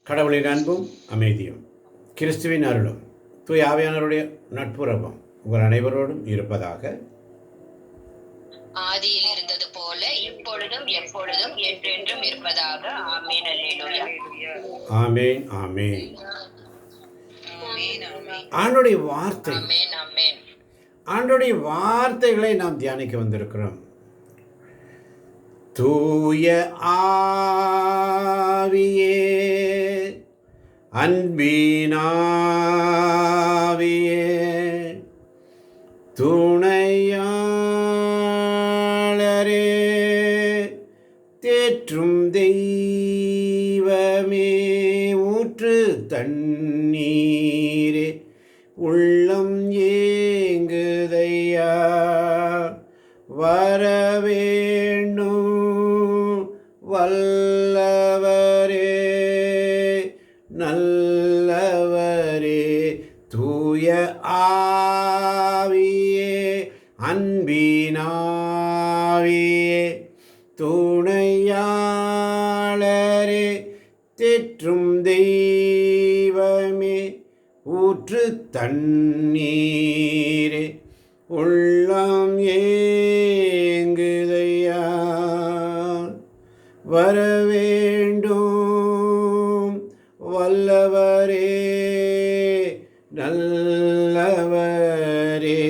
கடவுளின் அன்பும் அமைதியும் கிறிஸ்துவின் அருளும் தூய் ஆவியானவருடைய நட்புறவும் உங்கள் அனைவரோடும் இருப்பதாக. ஆதியில் இருந்தது போல இப்பொழுதும் எப்பொழுதும் என்றென்றும் இருப்பதாக. ஆமென். அல்லேலூயா. ஆமென். ஆமென். ஆண்டவருடைய வார்த்தை, ஆமென். ஆமென். ஆண்டவருடைய வார்த்தைகளை நாம் தியானிக்க வந்திருக்கிறோம். தூய ஆவியே, அன்பினாவியே, துணையாளரே, தேற்றும் தெய்வமே, ஊற்று தண்ணீரே, உள்ளம் ஏங்குதையா, வரவேண்டும் வல்லவரே, நல்லவரே, தூய ஆவியே, அன்பினாவியே, துணையாளரே, தேற்றும் தெய்வமே, ஊற்று தண்ணீரே, உள்ளம் ஏங்குதையா, வரவேண்டும் வல்லவரே, நல்லவரே.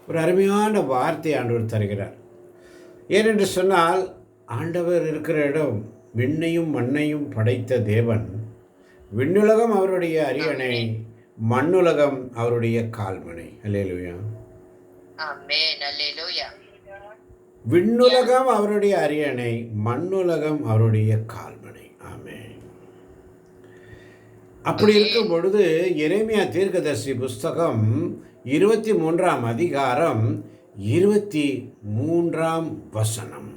ஒரு அருமையான வார்த்தை ஆண்டவர் தருகிறார். ஏனென்று சொன்னால், ஆண்டவர் இருக்கிற இடம் விண்ணையும் மண்ணையும் படைத்த தேவன். விண்ணுலகம் அவருடைய அரியணை, மண்ணுலகம் அவருடைய கால்மனை. அல்லேலூயா. ஆமென். அல்லேலூயா. விண்ணுலகம் அவருடைய அரியணை, மண்ணுலகம் அவருடைய கால்மனை. ஆமென். அப்படி இருக்கும் பொழுது எரேமியா தீர்க்கதரிசி புஸ்தகம் 23ஆம் அதிகாரம் 23ஆம் வசனம்.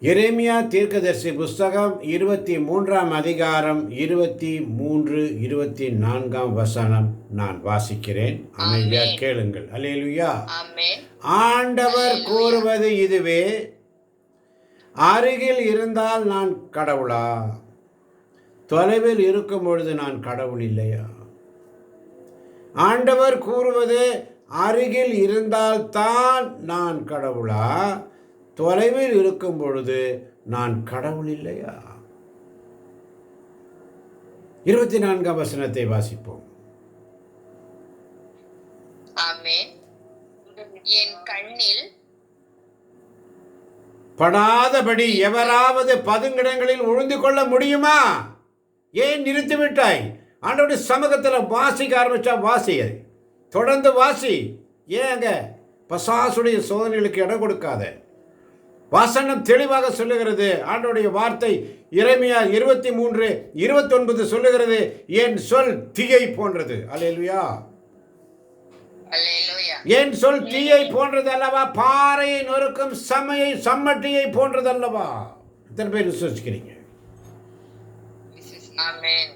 எரேமியா தீர்க்கதரிசி புஸ்தகம் 23ஆம் அதிகாரம் 23, 24ஆம் வசனம் நான் வாசிக்கிறேன். அமைதியா கேளுங்கள். அல்லேலூயா. ஆமென். ஆண்டவர் கூறுவது இதுவே, அருகில் இருந்தால் நான் கடவுளா, தொலைவில் இருக்கும் பொழுது நான் கடவுள் இல்லையா? ஆண்டவர் கூறுவது, அருகில் இருந்தால்தான் நான் கடவுளா, தொலைவில் இருக்கும் பொழுது நான் கடவுள் இல்லையா? 24ஆம் வசனத்தை வாசிப்போம். ஆமென். என் கண்ணில் படாதபடி எவராவது பதுங்கிடங்களில் ஒழிந்து கொள்ள முடியுமா? ஏன் நிறுத்திவிட்டாய்? ஆண்டவருடைய சமூகத்தில் வாசிக்க ஆரம்பிச்சா வாசி, தொடர்ந்து வாசி. ஏங்க பசாசுடைய சோதனைகளுக்கு இடம் கொடுக்காத. வசனம் தெளிவாக சொல்லுகிறது. ஆண்டவருடைய வார்த்தை எரேமியா 23, 29 சொல்லுகிறது, என் சொல் தீயை போன்றது. அல்லேலூயா. அல்லேலூயா. என் சொல் தீயை போன்றது அல்லவா, பாறையை நொறுக்கும் சம்மட்டியை போன்றது அல்லவா? எத்தனை பேர் விசுவசிக்கிறீங்க? ஆமென்.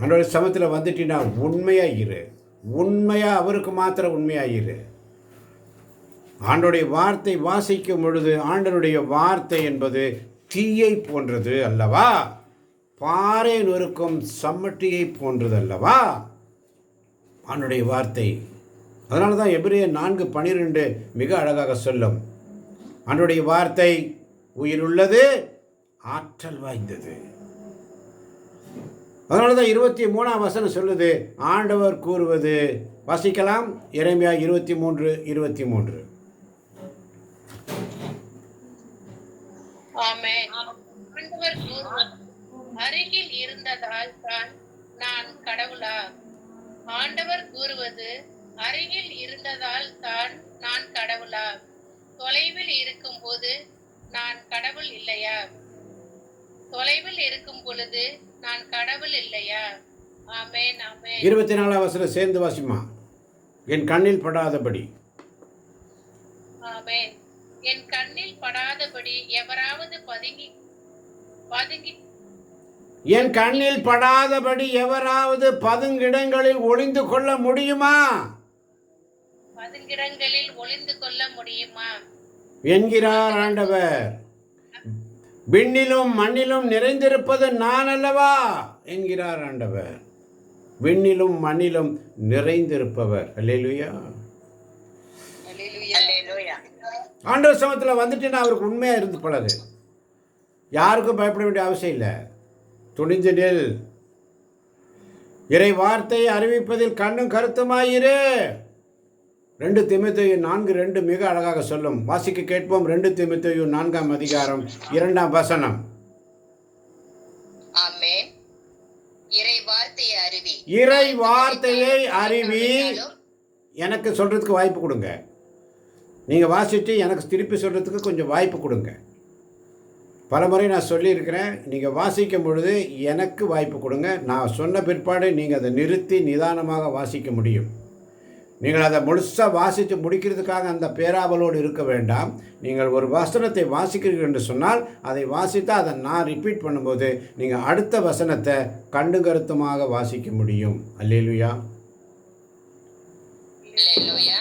ஆண்டவருடைய சமத்தில் வந்துட்டீங்கன்னா உண்மையா இரு. உண்மையா அவருக்கு மாத்திரம் உண்மையா இரு. ஆண்டவருடைய வார்த்தை வாசிக்கும் பொழுது, ஆண்டவருடைய வார்த்தை என்பது தீயை போன்றது அல்லவா, பாறை நொறுக்கும் சம்மட்டியை போன்றது அல்லவா ஆண்டவருடைய வார்த்தை. அதனால தான் எபிரேயர் 4:12 மிக அழகாக சொல்லும், ஆண்டவருடைய வார்த்தை உயிருள்ளது, ஆற்றல் வாய்ந்தது. அதனால தான் 23ஆம் வசனம் சொல்லுது, ஆண்டவர் கூறுவது. வாசிக்கலாம். எரேமியா 23, 23. ஆமென். ஆண்டவர் கூறுவது, அருகில் இருந்ததால் தான் நான் கடவுளா? ஆண்டவர் கூறுவது, அருகில் இருந்ததால் தான் நான் கடவுளா? தொலைவில் இருக்கும் போது நான் கடவுள் இல்லையா? தொலைவில் இருக்கும் பொழுது நான் கடவுள் இல்லையா? ஆமென். ஆமென். 24ஆம் வசனம் சேர்ந்து வாசிமா. என் கண்ணில் படாதபடி. ஆமென். என் கண்ணில் படாதபடி எவராவது பதுங்கி என் கண்ணில் படாதபடி எவராவது பதுங்கிடங்களில் ஒளிந்து கொள்ள முடியுமா? பதுங்கிடங்களில் ஒளிந்து கொள்ள முடியுமா? என்கிறார் ஆண்டவர். விண்ணிலும் மண்ணிலும் நிறைந்திருப்பது நான் அல்லவா என்கிறார் ஆண்டவர். விண்ணிலும் மண்ணிலும் நிறைந்திருப்பவர். அல்லேலூயா. அல்லேலூயா. ஆண்டவர் சமத்தில் வந்துட்டுன்னா அவருக்கு உண்மையாக இருந்து பழகு. யாருக்கும் பயப்பட வேண்டிய அவசியம் இல்லை. துணிந்து நில். இறை வார்த்தையை அறிவிப்பதில் கண்ணும் கருத்துமாயிரு. 2 தீமோத்தேயு 4:2 மிக அழகாக சொல்லும். வாசிக்க கேட்போம். 2 தீமோத்தேயு 4ஆம் அதிகாரம் 2ஆம் வசனம். ஆமென். இறை வார்த்தையை அறிவி. இறை வார்த்தையை அறிவி. எனக்கு சொல்றதுக்கு வாய்ப்பு கொடுங்க. நீங்க வாசிட்டு எனக்கு திருப்பி சொல்றதுக்கு கொஞ்சம் வாய்ப்பு கொடுங்க. பலமுறை நான் சொல்லியிருக்கிறேன். நீங்கள் வாசிக்கும் பொழுது எனக்கு வாய்ப்பு கொடுங்க. நான் சொன்ன பிற்பாடு நீங்கள் அதை நிறுத்தி நிதானமாக வாசிக்க முடியும். நீங்கள் அதை முழுசாக வாசித்து முடிக்கிறதுக்காக அந்த பேராவலோடு இருக்க வேண்டாம். நீங்கள் ஒரு வசனத்தை வாசிக்கிறீர்கள் என்று சொன்னால் அதை வாசித்தா அதை நான் ரிப்பீட் பண்ணும்போது நீங்கள் அடுத்த வசனத்தை கண்டு கருத்துமாக வாசிக்க முடியும். அல்லேலூயா. அல்லேலூயா.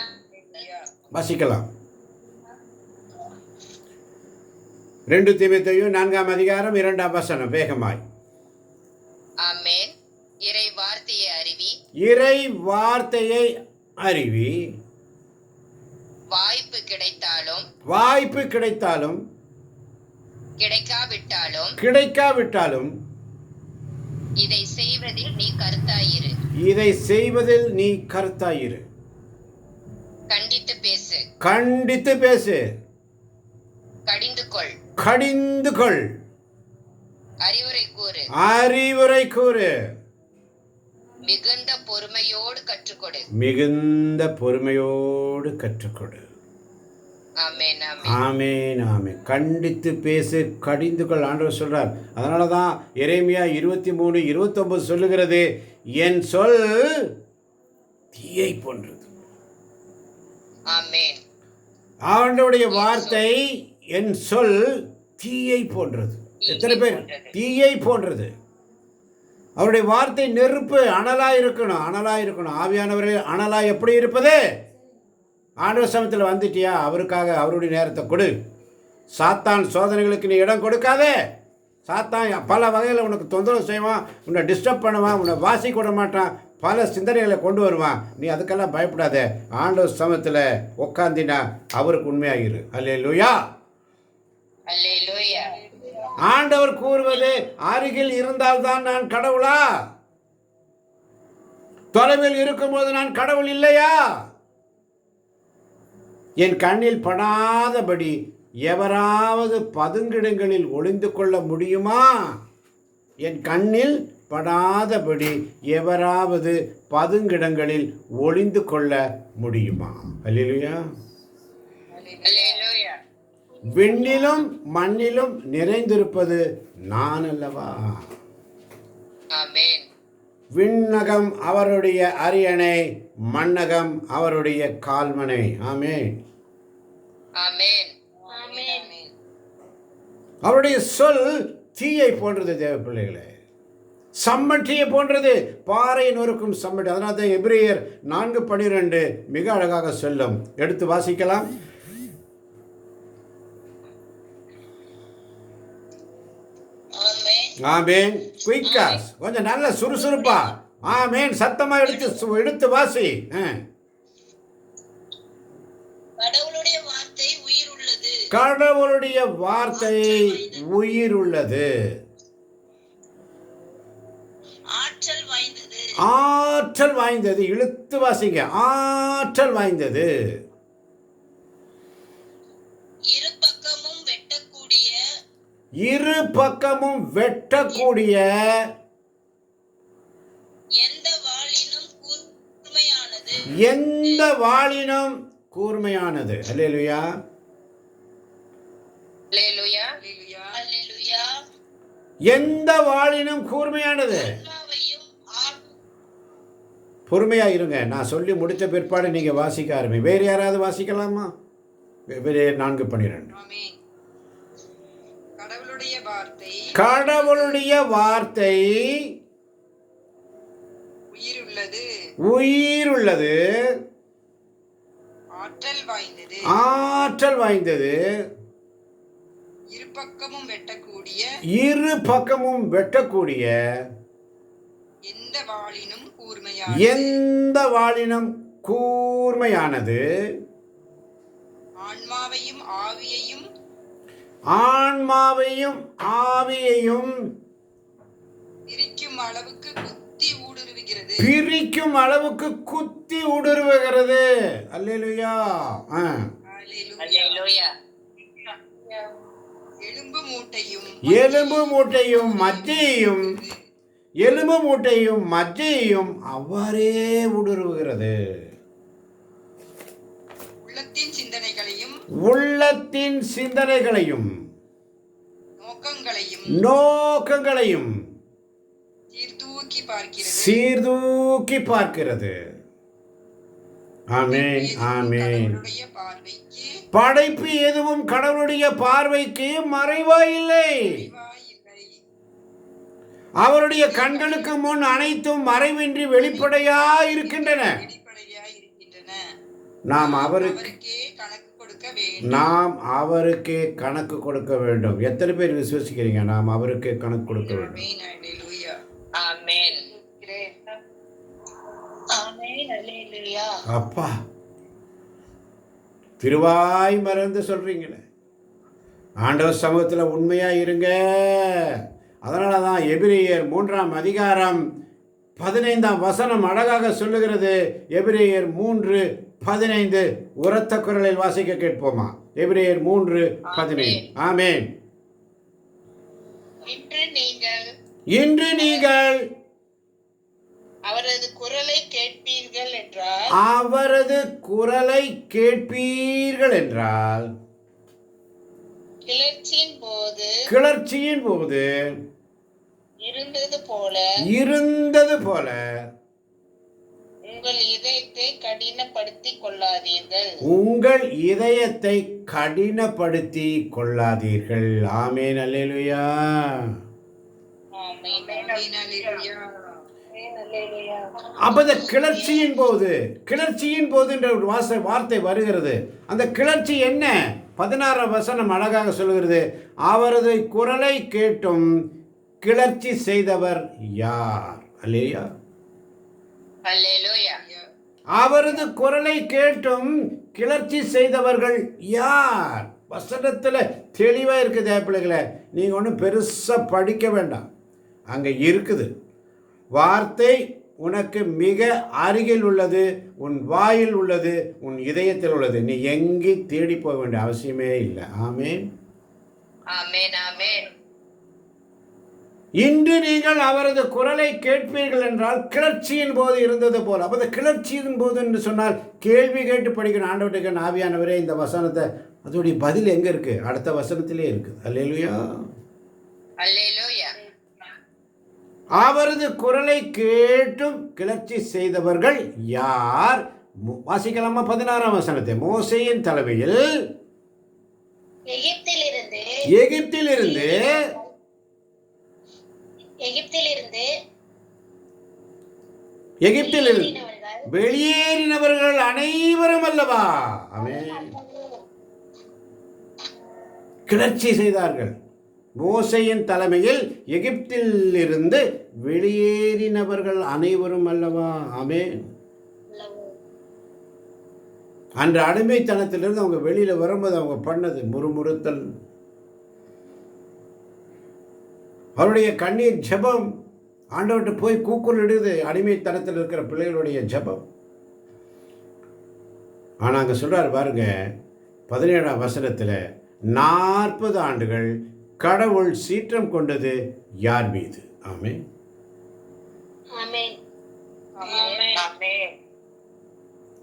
வாசிக்கலாம். 2 தீமோத்தேயு 4ஆம் அதிகாரம் 2ஆம் வசனம் வேகமாய். ஆமென். இறை வார்த்தையை அறிவி. இறை வார்த்தையை அறிவி. வாய்ப்பு கிடைத்தாலும் வாய்ப்பு கிடைத்தாலும் கிடைக்காவிட்டாலும் இதை செய்வதில் நீ கருத்தாயிரு. கண்டித்து பேசு. கடிந்து கொள். அறிவுரை கூறு. மிகுந்த பொறுமையோடு கற்றுக்கொடு. ஆமென். ஆமென். ஆமென். கண்டித்து பேசு, கடிந்து கொள் ஆண்டவர் சொல்றார். அதனால தான் எரேமியா 23:29 சொல்லுகிறது, என் சொல் தீயை போன்றது. ஆமென். ஆண்டவருடைய வார்த்தை என் சொல் தீயை போன்றது. எத்தனை பேர் தீயை போன்றது? அவருடைய வார்த்தை நெருப்பு, அனலாக இருக்கணும். ஆவியானவரே அனலாக எப்படி இருப்பது? ஆண்டவர் சமயத்தில் வந்துட்டியா, அவருக்காக அவருடைய நேரத்தை கொடு. சாத்தான் சோதனைகளுக்கு நீ இடம் கொடுக்காதே. சாத்தான் பல வகையில் உனக்கு தொந்தரவு செய்வான், உன்னை டிஸ்டர்ப் பண்ணுவான், உன்னை வாசிக்க விட மாட்டான், பல சிந்தனைகளை கொண்டு வருவான். நீ அதுக்கெல்லாம் பயப்படாத. ஆண்டவர் சமயத்தில் உட்காந்தினா அவருக்கு உண்மையாகிரு. அல்லேலூயா. அல்லேலூயா. ஆண்டவர் கூறுவது, அருகில் இருந்தால்தான் நான் கடவுளா? தொலைவில் இருக்கும்போது நான் கடவுள் இல்லையா? என் கண்ணில் படாதபடி எவராவது பதுங்கிடங்களில் ஒளிந்து கொள்ள முடியுமா? என் கண்ணில் படாதபடி எவராவது பதுங்கிடங்களில் ஒளிந்து கொள்ள முடியுமா? அல்லேலூயா. அல்லேலூயா. விண்ணிலும் மண்ணிலும் நிறைந்திருப்பது நான் அல்லவா? ஆமென். விண்ணகம் அவருடைய அரியணை, மண்ணகம் அவருடைய கால்மனை. ஆமென். ஆமென். அவருடைய சொல் தீயை போன்றது. தேவ பிள்ளைகளே, சம்மட்டியை போன்றது, பாறை நொறுக்கும் சம்மட்டி. அதனால தான் எபிரேயர் 4:12 மிக அழகாக சொல்லும். எடுத்து வாசிக்கலாம். ஆமென். குயிக்கா, கொஞ்சம் நல்ல சுறுசுறுப்பா. ஆமென். சத்தமா எடுத்து வாசி. கடவுளுடைய வார்த்தை உயிர் உள்ளது. கடவுளுடைய வார்த்தை உயிர் உள்ளது. ஆற்றல் வாய்ந்தது. இழுத்து வாசிங்க. ஆற்றல் வாய்ந்தது. இரு பக்கமும் வெட்டக்கூடிய எந்த வாளினும் கூர்மையானது. அல்லேலூயா. எந்த வாளினும் கூர்மையானது. பொறுமையா இருங்க. நான் சொல்லி முடித்த பிற்பாடு நீங்க வாசிக்க ஆரம்பி. வேறு யாராவது வாசிக்கலாமா? 4:12. கடவுளுடைய வார்த்தை உயிர் உள்ளது. ஆற்றல் வாய்ந்தது, ஆற்றல் வாய்ந்தது, இரு பக்கமும் வெட்டக்கூடிய, இரு பக்கமும் வெட்டக்கூடிய, எந்த வாளினும் கூர்மையானது, எந்த வாளினும் கூர்மையானது, ஆன்மாவையும் ஆவியையும் ஆன்மாவையும் ஆவியையும் பிரிக்கும் அளவுக்கு குத்தி ஊடுருவுகிறது. பிரிக்கும் அளவுக்கு குத்தி ஊடுருவுகிறது. அல்லேலூயா. ஹல்லேலூயா. அல்லேலூயா. எலும்பு மூட்டையும் எலும்பு மூட்டையும் மஜ்ஜையையும் எலும்பு மூட்டையும் மஜ்ஜையையும் அவ்வாறே ஊடுருவுகிறது. உள்ளத்தின் சிந்தனைகளையும் உள்ளத்தின் சிந்தனைகளையும் நோக்கங்களையும் சீர்தூக்கி பார்க்கிறது. சீர்தூக்கி பார்க்கிறது. ஆமென், ஆமென். கடவுளுடைய பார்வைக்கு படைப்பு எதுவும் கடவுளுடைய பார்வைக்கு மறைவாயில்லை. இல்லை. அவருடைய கண்களுக்கு முன் அனைத்தும் மறைவின்றி வெளிப்படையாய் இருக்கின்றன. வெளிப்படையாய் இருக்கின்றன. நாம் அவருக்கு அவருக்கே கணக்கு கொடுக்க வேண்டும். நாம் அவருக்கே கணக்கு கொடுக்க வேண்டும். எத்தனை பேர் விசுவசிக்கிறீங்க? நாம் அவருக்கே கணக்கு கொடுக்க வேண்டும். ஆமென். ஹல்லேலூயா. ஆமென். ஆமென். அல்லேலூயா. அப்பா, திருவாய் மறந்து சொல்றீங்களே. ஆண்டவர் சமூகத்தில் உண்மையா இருங்க. அதனால தான் எபிரேயர் 3ஆம் அதிகாரம் 15ஆம் வசனம் அழகாக சொல்லுகிறது. எபிரேயர் 3:15 உரத்த குரலில் வாசிக்க கேட்போமா? எபிரேயர் 3:15. ஆமென். இன்று நீங்கள் அவரது குரலை கேட்பீர்கள் என்றால் அவரது குரலை கேட்பீர்கள் என்றால் கிளர்ச்சியின் போது இருந்தது போல உங்கள் இதயத்தை கடினப்படுத்திக் கொள்ளாதீர்கள். உங்கள் இதயத்தை கடினப்படுத்திக் கொள்ளாதீர்கள். ஆமென். அல்லேலூயா. ஆமென். ஆமென். ஹல்லேலூயா. அப்ப இந்த கிளர்ச்சியின் போது என்ற ஒரு வார்த்தை வருகிறது. அந்த கிளர்ச்சி என்ன? 16ஆம் வசனம் அழகாக சொல்கிறது. அவரது குரலை கேட்டும் கிளர்ச்சி செய்தவர் யார்? அல்லேலூயா. அல்லேலூயா. அவரது குரலை கேட்டும் கிளர்ச்சி செய்தவர்கள் யார்? வசனத்துல தெளிவா இருக்குது பிள்ளைகளை. நீங்க ஒன்றும் பெருசா படிக்க வேண்டாம். அங்க இருக்குது. வார்த்தை உனக்கு மிக அருகில் உள்ளது, உன் வாயில் உள்ளது, உன் இதயத்தில் உள்ளது. நீ எங்கே தேடி போக வேண்டிய அவசியமே இல்லை. ஆமென். ஆமென். ஆமென். இன்று நீங்கள் அவரது குரலை கேட்பீர்கள் என்றால் கிளர்ச்சியின் போது இருந்தது போல. அப்போ இந்த கிளர்ச்சியின் போது என்று சொன்னால் கேள்வி கேட்டு படிக்கணும். ஆண்டவருக்கு ஆவியானவரே இந்த வசனத்தை, அதோடைய பதில் எங்க இருக்கு? அடுத்த வசனத்திலே இருக்குது. அல்லேலூயா. அல்லேலூயா. அவரது குரலை கேட்டும் கிளர்ச்சி செய்தவர்கள் யார்? வாசிக்கலாமா 16ஆம் வசனத்தை? மோசேயின் தலைமையில் எகிப்திலிருந்து வெளியேறினவர்கள் அனைவரும் அல்லவா? ஆமென். கிளர்ச்சி செய்தார்கள். மோசேயின் தலைமையில் எகிப்தில் இருந்து வெளியேறினவர்கள் அனைவரும் அல்லவா? ஆமென். அன்று அடிமைத்தனத்திலிருந்து அவங்க வெளியில வரும்போது அவங்க பண்ணது முறுமுறுத்தல், அவருடைய கண்ணீர் ஜெபம், ஆண்டவர்கிட்ட போய் கூக்குரலிடுது. அடிமைத்தனத்தில் இருக்கிற பிள்ளைகளுடைய ஜெபம். ஆனா அங்க சொல்றாரு பாருங்க 17ஆம் வசனத்துல, 40 ஆண்டுகள் கடவுள் சீற்றம் கொண்டது யார் மீது? ஆமென்.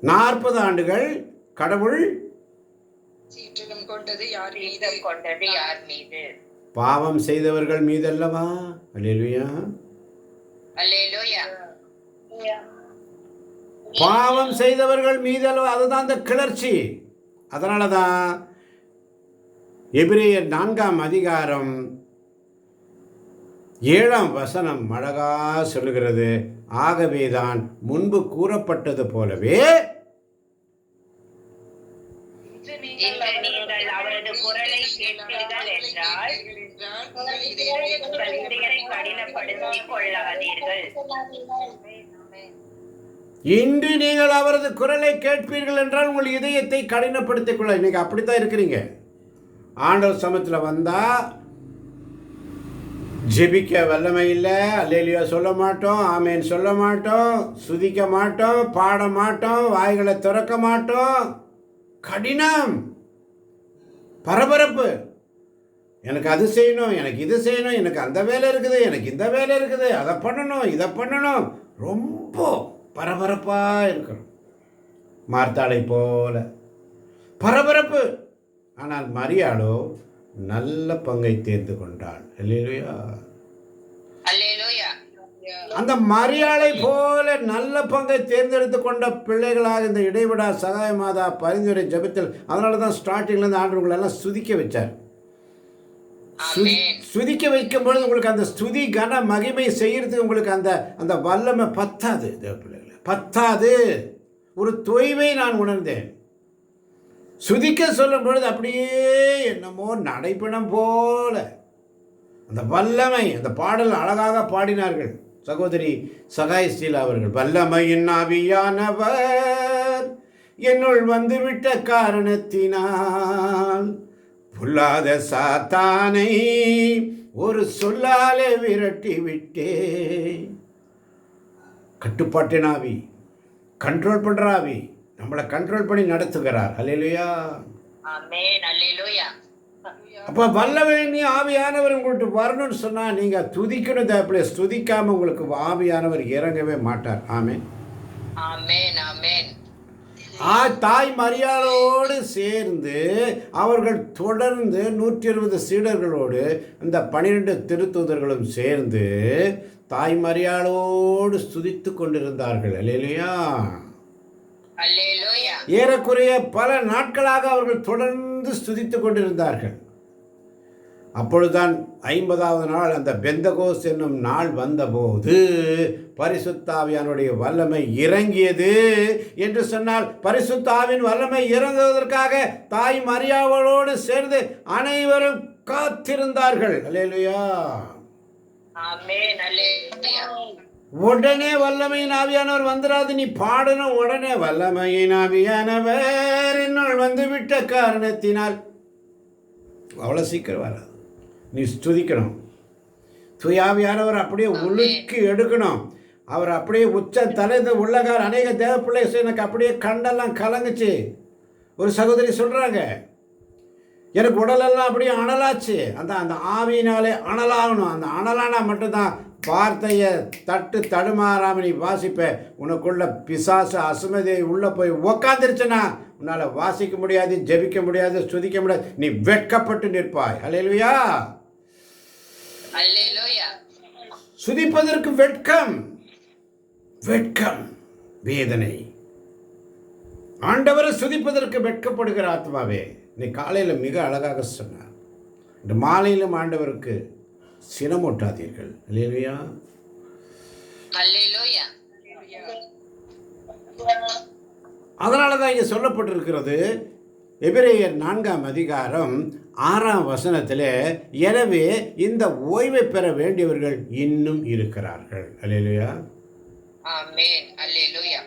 40 ஆண்டுகள் கடவுள் சீற்றம் கொண்டது யார் மீது? பாவம் செய்தவர்கள் மீது அல்லவா? அல்லேலூயா. அல்லேலூயா. பாவம் செய்தவர்கள் மீது அல்லவா? அதுதான் அந்த கிளர்ச்சி. அதனால தான் எபிரேயர் 4ஆம் அதிகாரம் 7ஆம் வசனம் அழகா சொல்லுகிறது. ஆகவேதான் முன்பு கூறப்பட்டது போலவே கேட்பீர்கள் என்றால் உங்கள் இதயத்தை உங்கள் இதயத்தை கடினப்படுத்திக் கொள்ளாதீர்கள். இன்று நீங்கள் அவரது குரலை கேட்பீர்கள் என்றால் உங்கள் இதயத்தை கடினப்படுத்திக் கொள்ள. இன்னைக்கு அப்படித்தான் இருக்கிறீங்க. ஆண்டவர் சமத்தில் வந்தால் ஜெபிக்க வல்லமை இல்லை, அல்லேலூயா சொல்ல மாட்டோம், ஆமேன் சொல்ல மாட்டோம், சுதிக்க மாட்டோம், பாட மாட்டோம், வாய்களை திறக்க மாட்டோம். கடினம், பரபரப்பு. எனக்கு அது செய்யணும், எனக்கு இது செய்யணும், எனக்கு அந்த வேலை இருக்குது, எனக்கு இந்த வேலை இருக்குது, அதை பண்ணணும், இதை பண்ணணும். ரொம்ப பரபரப்பாக இருக்கணும். மார்த்தாளை போல பரபரப்பு. ஆனால் மரியாளோ நல்ல பங்கை தேர்ந்து கொண்டாள். அல்லேலூயா. அல்லேலூயா. அந்த மரியாளை போல நல்ல பங்கை தேர்ந்தெடுத்து கொண்ட பிள்ளைகளாக இந்த இடைவிடா சகாய மாதா பரிந்துரை ஜெபத்தில், அதனால தான் ஸ்டார்டிங்லேருந்து ஆண்டவங்களெல்லாம் சுதிக்க வச்சார். சுதிக்க வைக்கும் பொழுது உங்களுக்கு அந்த ஸ்துதி கன மகிமை செய்யறதுக்கு உங்களுக்கு அந்த அந்த வல்லமை பத்தாது. பிள்ளைகளை பத்தாது. ஒரு தொய்வை நான் உணர்ந்தேன். சுதிக்க சொல்லும் பொழுது அப்படியே என்னமோ நடைப்பணம் போல அந்த வல்லமை. அந்த பாடல் அழகாக பாடினார்கள் சகோதரி சகாய் ஸ்டீலா அவர்கள். வல்லமையின் ஆவியானவர் என்னுள் வந்துவிட்ட காரணத்தினால் பொல்லாத சாத்தானை ஒரு சொல்லாலே விரட்டி விட்டே. கட்டுப்பாட்டின் ஆவி, கண்ட்ரோல் பண்ற ஆவி, நம்மளை கண்ட்ரோல் பண்ணி நடத்துகிறார். அல்லேலூயா. ஆமென். அல்லேலூயா. அப்போ வல்லமை ஆவியானவர் உங்களுக்கு வரணும்னு சொன்னால் நீங்கள் துதிக்கணும். தேவைப்பட துதிக்காமல் உங்களுக்கு ஆவியானவர் இறங்கவே மாட்டார். ஆமென். ஆமென். ஆமென். தாய் மரியாளோடு சேர்ந்து அவர்கள் தொடர்ந்து 120 சீடர்களோடு இந்த 12 திருத்தூதர்களும் சேர்ந்து தாய் மரியாளோடு ஸ்துதித்து கொண்டிருந்தார்கள். அல்லேலூயா. அல்லேலூயா. ஏறக்குறைய பல நாட்களாக அவர்கள் தொடர்ந்து ஸ்துதித்து கொண்டிருந்தார்கள். அப்பொழுதுதான் 50வது நாள் அந்த பெந்தகோஸ் என்னும் நாள் வந்தபோது பரிசுத்த ஆவியானுடைய வல்லமை இறங்கியது என்று சொன்னால், பரிசுத்த ஆவியின் வல்லமை இறங்குவதற்காக தாய் மரியாளோடு சேர்ந்து அனைவரும் காத்திருந்தார்கள். அல்லேலூயா. ஆமென். அல்லேலூயா. உடனே வல்லமையின் ஆவியானவர் வந்துடாது. நீ பாடணும் உடனே வல்லமையின் ஆவியானவர் என்னுள் வந்துவிட்ட காரணத்தினால். அவ்வளோ சீக்கிரம் வராது. நீ ஸ்துதிக்கணும். தூயாவியானவர் அப்படியே உலுக்கி எடுக்கணும். அவர் அப்படியே உச்ச தலைந்து உள்ளகார். அநேக தேவ பிள்ளை எனக்கு அப்படியே கண்டெல்லாம் கலங்குச்சு. ஒரு சகோதரி சொல்கிறாங்க, எனக்கு உடலெல்லாம் அப்படியே அனலாச்சு. அந்த ஆவியினாலே அனலாகணும். அந்த அனலானா மட்டும்தான் வார்த்தையை தடுமாறாமல் நீ வாசிப்ப. உனக்குள்ள பிசாசு அசுமதியை உள்ளே போய் உக்காந்துருச்சுன்னா உன்னால் வாசிக்க முடியாது, ஜெபிக்க முடியாது, ஸ்துதிக்க முடியாது. நீ வெட்கப்பட்டு நிற்பாய். அல்லேலூயா. அல்லேலூயா. சுதிப்பதற்கு வெட்கம், வெட்கம், வேதனை. ஆண்டவரை சுதிப்பதற்கு வெட்கப்படுகிற ஆத்மாவே, நீ காலையில் மிக அழகாக சொன்னார். இந்த மாலையிலும் ஆண்டவருக்கு சினமூட்டாதீர்கள். அல்லேலூயா. அல்லேலூயா. அதனால தான் இங்கே சொல்லப்பட்டிருக்கிறது எபிரேயர் 4ஆம் அதிகாரம் 6ஆம் வசனத்தில், எனவே இந்த ஓய்வை பெற வேண்டியவர்கள் இன்னும் இருக்கிறார்கள். அல்லேலூயா. ஆமென். அல்லேலூயா.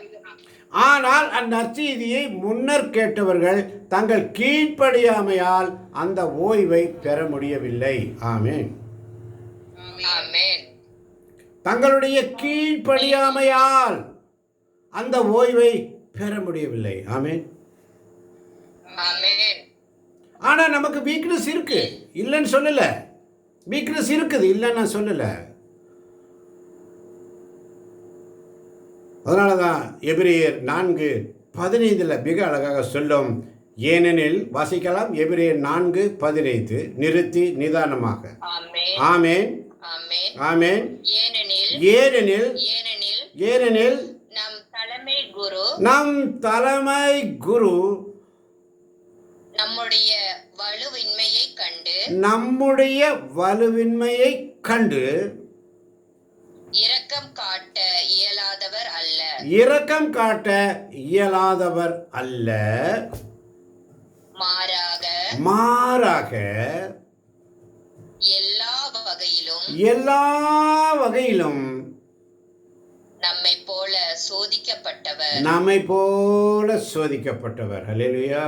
ஆனால் அந்நற்செய்தியை முன்னர் கேட்டவர்கள் தங்கள் கீழ்ப்படியாமையால் அந்த ஓய்வை பெற முடியவில்லை. ஆமென். ஆமென். தங்களுடைய கீழ்ப்படியாமையால் அந்த ஓய்வை பெற முடியவில்லை. ஆமென். ஆமென். ஆனால் நமக்கு வீக்னஸ் இருக்கு, இல்லைன்னு சொல்லலை. வீக்னஸ் இருக்குது, இல்லைன்னு நான் சொல்லலை. அதனால தான் எபிரேயர் 4:15 மிக அழகாக சொல்லும். ஏனெனில் வாசிக்கலாம். எபிரேயர் 4:15 நிறுத்தி நிதானமாக. ஆமென். ஆமென். ஏனெனில் நம் தலைமை குரு நம்முடைய வலுவின்மையை கண்டு இரக்கம் காட்ட இயலாதவர் அல்ல, மாறாக எல்லா வகையிலும் எல்லா வகையிலும் நம்மை போல சோதிக்கப்பட்டவர். நம்மை போல சோதிக்கப்பட்டவர். அல்லேலூயா.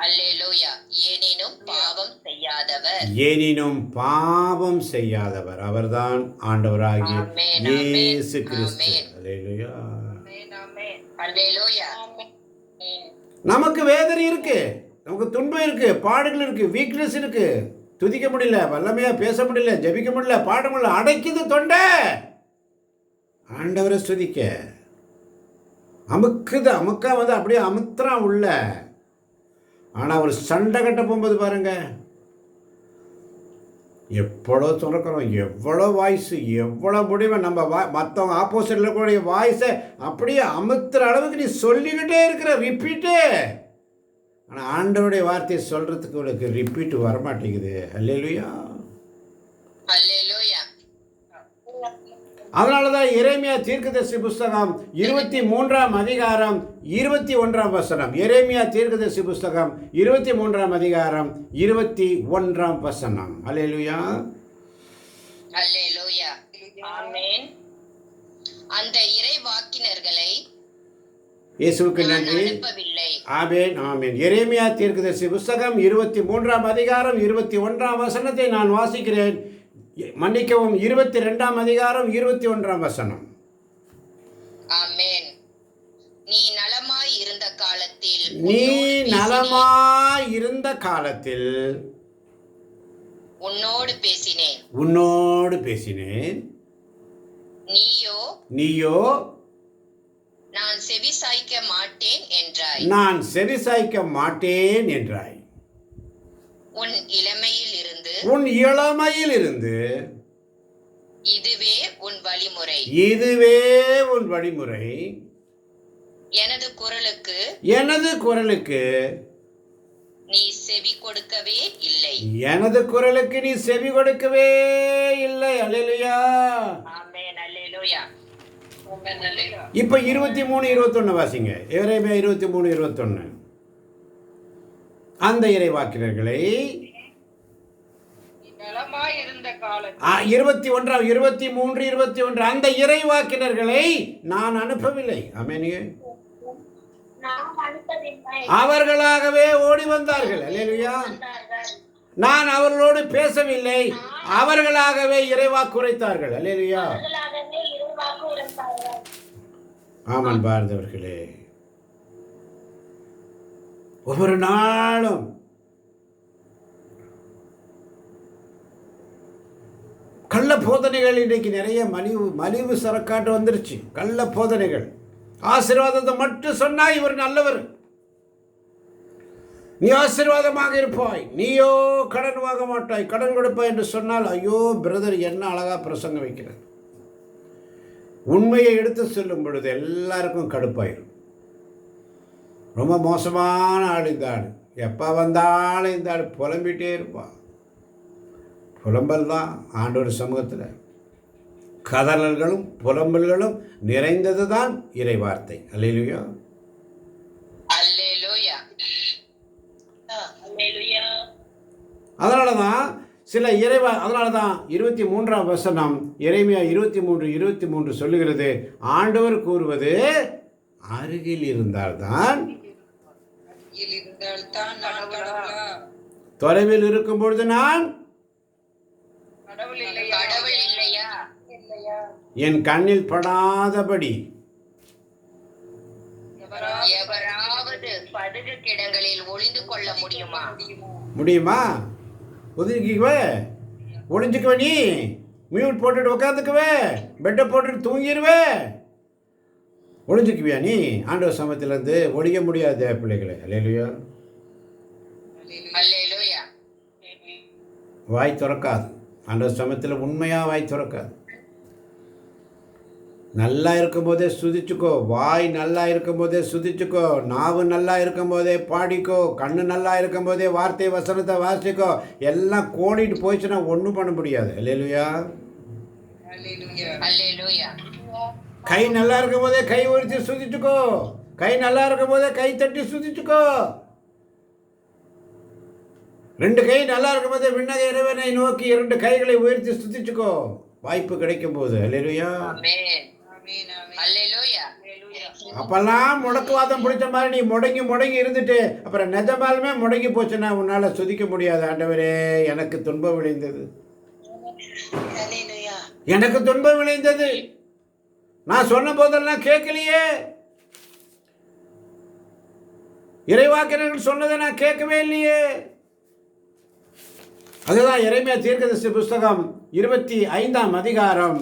அல்லேலூயா. எனினும் பாவம் செய்யாதவர். எனினும் பாவம் செய்யாதவர் அவர்தான் ஆண்டவராகிய ஆமென், இயேசு ஆமென், கிறிஸ்து. ஆமென். அல்லேலூயா. அல்லேலூயா. நமக்கு வேதனை இருக்கு, நமக்கு துன்பம் இருக்கு, பாடுகள் இருக்கு, வீக்னஸ் இருக்கு, துதிக்க முடியல, வல்லமையா பேச முடியல, ஜெபிக்க முடியல, பாட முடியல, அடைக்குது தொண்டை. ஆண்டவரை துதிக்க அமுக்குது, அமுக்கா வந்து அப்படியே அமுத்துறான் உள்ள. ஆனா ஒரு சண்டை கட்ட போகும்போது பாருங்க, எவ்வளோ துறக்கிறோம், எவ்வளோ வாய்ஸ், எவ்வளோ முடிவை நம்ம மற்றவங்க ஆப்போசிட்டில் இருக்கக்கூடிய வாய்ஸை அப்படியே அமுத்துற அளவுக்கு நீ சொல்லிக்கிட்டே இருக்கிற, ரிப்பீட்டு. ஆனால் ஆண்டவருடைய வார்த்தையை சொல்கிறதுக்கு உனக்கு ரிப்பீட் வரமாட்டேங்குது. அல்லேலூயா. அல்லேலூயா. அதனால தான் எரேமியா தீர்க்கதரிசி புஸ்தகம் 23ஆம் அதிகாரம் 21ஆம் வசனம். எரேமியா தீர்க்கதரிசி புஸ்தகம் 23ஆம் அதிகாரம் 21ஆம் வசனம். அல்லேலூயா. அல்லேலூயா. ஆமென். அந்த இறைவாக்கினர்களை இயேசுவுக்கு நான் நன்றி. அனுப்பவில்லை. ஆமென், ஆமென். எரேமியா தீர்க்கதரிசி புஸ்தகம் 23ஆம் அதிகாரம் 21ஆம் வசனத்தை நான் வாசிக்கிறேன். மன்னிக்கவும், 22ஆம் அதிகாரம் 21ஆம் வசனம். ஆமென். நீ நலமாய் இருந்த காலத்தில் நீ நலமாய் இருந்த காலத்தில் உன்னோடு பேசினேன். உன்னோடு பேசினேன். நீயோ நான் செவி சாய்க்க மாட்டேன் என்றாய். நான் செவி சாய்க்க மாட்டேன் என்றாய். உன் இளமையில் இருந்து இதுவே உன் வழிமுறை. இதுவே உன் வழிமுறை. எனது குரலுக்கு நீ செவி கொடுக்கவே இல்லை. நீ செவி கொடுக்கவே இல்லை. அல்லேலூயா. ஆமென். அல்லேலூயா. இப்ப 23:21 வாசிங்க. எரேமியா 23:21. அந்த இறைவாக்கினர்களை 23:21 அந்த இறைவாக்கினர்களை நான் அனுப்பவில்லை. ஆமென். அவர்களாகவே ஓடி வந்தார்கள். அல்லேலூயா. நான் அவர்களோடு பேசவில்லை, அவர்களாகவே இறைவாக்கு உரைத்தார்கள். அல்லேலூயா. ஆமான் பாரதவர்களே, ஒவ்வொரு நாளும் கள்ள போதனைகள் இன்றைக்கு நிறைய மலிவு சரக்காட்டு வந்துருச்சு. கள்ள போதனைகள். ஆசீர்வாதத்தை மட்டும் சொன்னா இவர் நல்லவர், நீ ஆசீர்வாதமாக இருப்பாய், நீயோ கடன் வாங்க மாட்டாய், கடன் கொடுப்பாய் என்று சொன்னால், ஐயோ பிரதர் என்ன அழகா பிரசங்கம் வைக்கிறது. உண்மையை எடுத்து சொல்லும் பொழுது எல்லாருக்கும் கடுப்பாயிரும். ரொம்ப மோசமான ஆள் இந்த ஆள், எப்போ வந்தாலும் இந்த ஆள் புலம்பிகிட்டே இருப்பான். புலம்பல் தான் ஆண்டவர் சமூகத்தில் கதறல்களும் புலம்பல்களும் நிறைந்தது தான் இறை வார்த்தை. அல்லேலூயா. அதனால தான் அதனால தான் 23ஆம் வசனம் எரேமியா 23:23 சொல்லுகிறது, ஆண்டவர் கூறுவது அருகில் இருந்தால்தான், தொலைவில் இருக்கும் பொழுது நான் என் கண்ணில் படாதபடி ஒளிந்து கொள்ள முடியுமா? ஒதுக்கிக்குவே, ஒளிஞ்சுக்குவே, நீ மியூட் போட்டுட்டு உட்காந்துக்குவே, பெட்டை போட்டுட்டு தூங்கிடுவே, ஒளிஞ்சுக்குவியா நீ? ஆண்டவர் சமயத்திலேருந்து ஒழிய முடியாது பிள்ளைகளை. அல்லேலூயா. வாய் திறக்காது ஆண்டவர் சமயத்தில், உண்மையாக வாய் திறக்காது. நல்லா இருக்கும்போதே சுதிச்சுக்கோ, வாய் நல்லா இருக்கும்போதே சுதிச்சுக்கோ, நாவு நல்லா இருக்கும்போதே பாடிக்கோ, கண்ணு நல்லா இருக்கும்போதே வார்த்தை வசனத்தை வாசிக்கோ. எல்லாம் கோடிட்டு போயிடுச்சுன்னா ஒன்றும் பண்ண முடியாது. அல்லேலூயா. கை நல்லா இருக்கும் போதே கை உரித்து சுதிச்சுக்கோ, கை நல்லா இருக்கும் போதே கை தட்டி சுதிச்சுக்கோ. ரெண்டு கை நல்லா இருக்கும்போது விண்ணக இறைவனை நோக்கி இரண்டு கைகளை உயர்த்தி ஸ்துதிச்சுக்கோ, வாய்ப்பு கிடைக்கும் போது. அல்லேலூயா. ஆமென். ஆமென், ஆமென். அல்லேலூயா. அப்பெல்லாம் முடக்குவாதம் பிடிச்ச மாதிரி நீ முடங்கி முடங்கி இருந்துட்டு அப்புறம் நிஜமாலுமே முடங்கி போச்சுன்னா உன்னால சுதிக்க முடியாது. ஆண்டவரே, எனக்கு துன்பம் விளைந்தது, அல்லேலூயா. எனக்கு துன்பம் விளைந்தது, நான் சொன்ன போதெல்லாம் கேட்கலையே, இறைவாக்கினர்கள் சொன்னதை நான் கேட்கவே இல்லையே. அதுதான் எரேமியா தீர்க்கதரிசி புஸ்தகம் 25ஆம் அதிகாரம்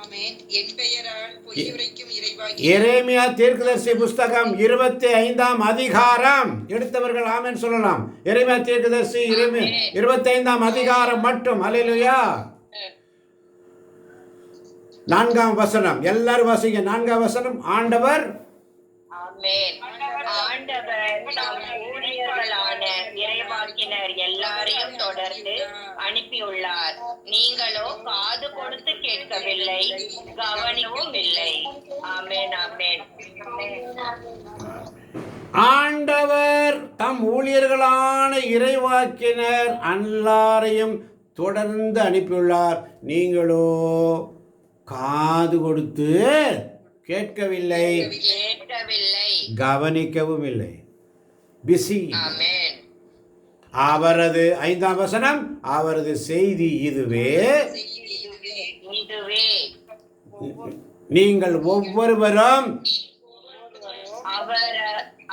ஆமென். என் பெயரால் பொய்யுரைக்கும் இறைவாகி எரேமியா தீர்க்கதரிசி புஸ்தகம் 25ஆம் அதிகாரம். எடுத்தவர்கள் ஆமென் சொல்லலாம். எரேமியா தீர்க்கதரிசி 25ஆம் அதிகாரம் மட்டும். அல்லேலூயா. 4ஆம் வசனம் எல்லாரும் வாசிங்க. 4ஆம் வசனம். ஆண்டவர் ஆமென். ஆண்டவர் தம் ஊழியர்களான இறைவாக்கினர் எல்லாரையும் தொடர்ந்து அனுப்பியுள்ளார். நீங்களோ காது கொடுத்து கேட்கவில்லை, கவனிக்கவும் இல்லை. ஆமென், ஆமென். ஆண்டவர் தம் ஊழியர்களான இறைவாக்கினர் எல்லாரையும் தொடர்ந்து அனுப்பியுள்ளார். நீங்களோ காது கொடுத்து கேட்கவில்லை, கேட்கவில்லை, கவனிக்கவும் இல்லை. பிஸி. ஆமென். அவரது 5ஆம் வசனம். அவரது செய்தி இதுவே, இதுவே நீங்கள் ஒவ்வொருவரும்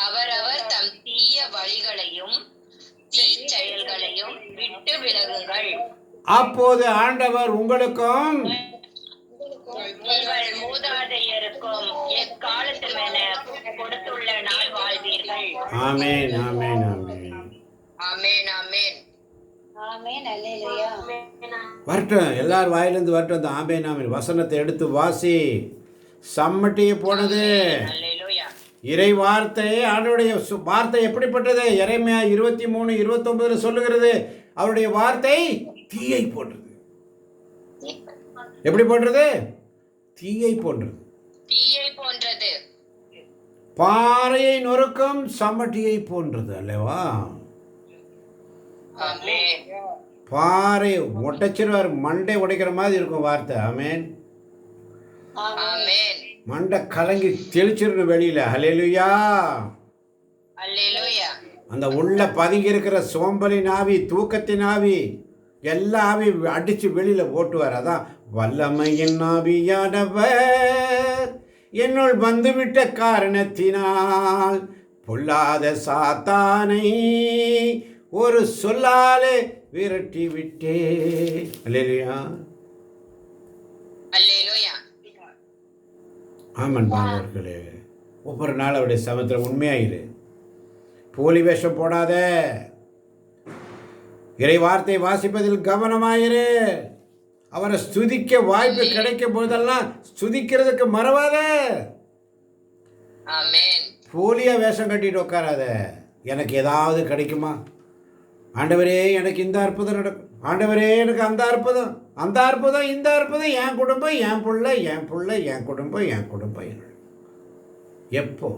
அவரவர் தம் தீய வழிகளையும் தீச்செயல்களையும் விட்டு விலகுங்கள். அப்போது ஆண்டவர் உங்களுக்கும் உங்கள் மூதாதையருக்கும் எக்காலத்துமென கொடுத்துள்ள நாள் வாழ்வீர்கள். ஆமென், ஆமென், ஆமென். ஆமென், ஆமென். வரட்டும், எல்லாரும் வாயிலிருந்து வரட்டும். அந்த ஆமென் ஆமென் வசனத்தை எடுத்து வாசி. சம்மட்டியை போனது அல்லேலூயா. இறை வார்த்தை. ஆண்டவருடைய வார்த்தை எப்படிப்பட்டது? எரேமியா 23:29 சொல்லுகிறது, அவருடைய வார்த்தை தீயை போன்றது. எப்படி போன்றது? தீயை போன்றது. தீயை போன்றது. பாறையை நொறுக்கும் சம்மட்டியை போன்றது அல்லவா? ஆமென். பாறை உடைச்சிருவார், மண்டை உடைக்கிற மாதிரி இருக்கும் வார்த்தை. ஆமென். ஆமென். மண்டை கலங்கி தெளிச்சிருக்கும் வெளியில. அல்லேலூயா. அல்லேலூயா. அந்த உள்ள பதுங்கி இருக்கிற சோம்பலின் ஆவி, தூக்கத்தின் ஆவி, எல்லா ஆவி அடிச்சு வெளியில போட்டுவார். அதான் வல்லமையின் ஆவியானவர் என்னுள் வந்துவிட்ட காரணத்தினால் பொல்லாத சாத்தானை ஒரு சொல்லாலே விரட்டி விட்டே. அல்லேலூயா. அல்லேலூயா. ஆமன் பாவர்களே, ஒவ்வொரு நாள் அவருடைய சமத்தில் உண்மையாயிரு. போலி வேஷம் போடாத. இறை வார்த்தை வாசிப்பதில் கவனமாயிரு. அவரை ஸ்துதிக்க வாய்ப்பு கிடைக்கும் போதெல்லாம் ஸ்துதிக்கிறதுக்கு மறவாத. ஆமென். போலியா வேஷம் கட்டிட்டு உட்காராத. எனக்கு ஏதாவது கிடைக்குமா? ஆண்டவரே, எனக்கு இந்த அற்புதம் நடக்கும். ஆண்டவரே, எனக்கு அந்த அற்புதம், அந்த அற்புதம், இந்த அற்புதம். என் குடும்பம், என் புள்ள, என் புள்ள, என் குடும்பம், என் குடும்பம். எப்போ?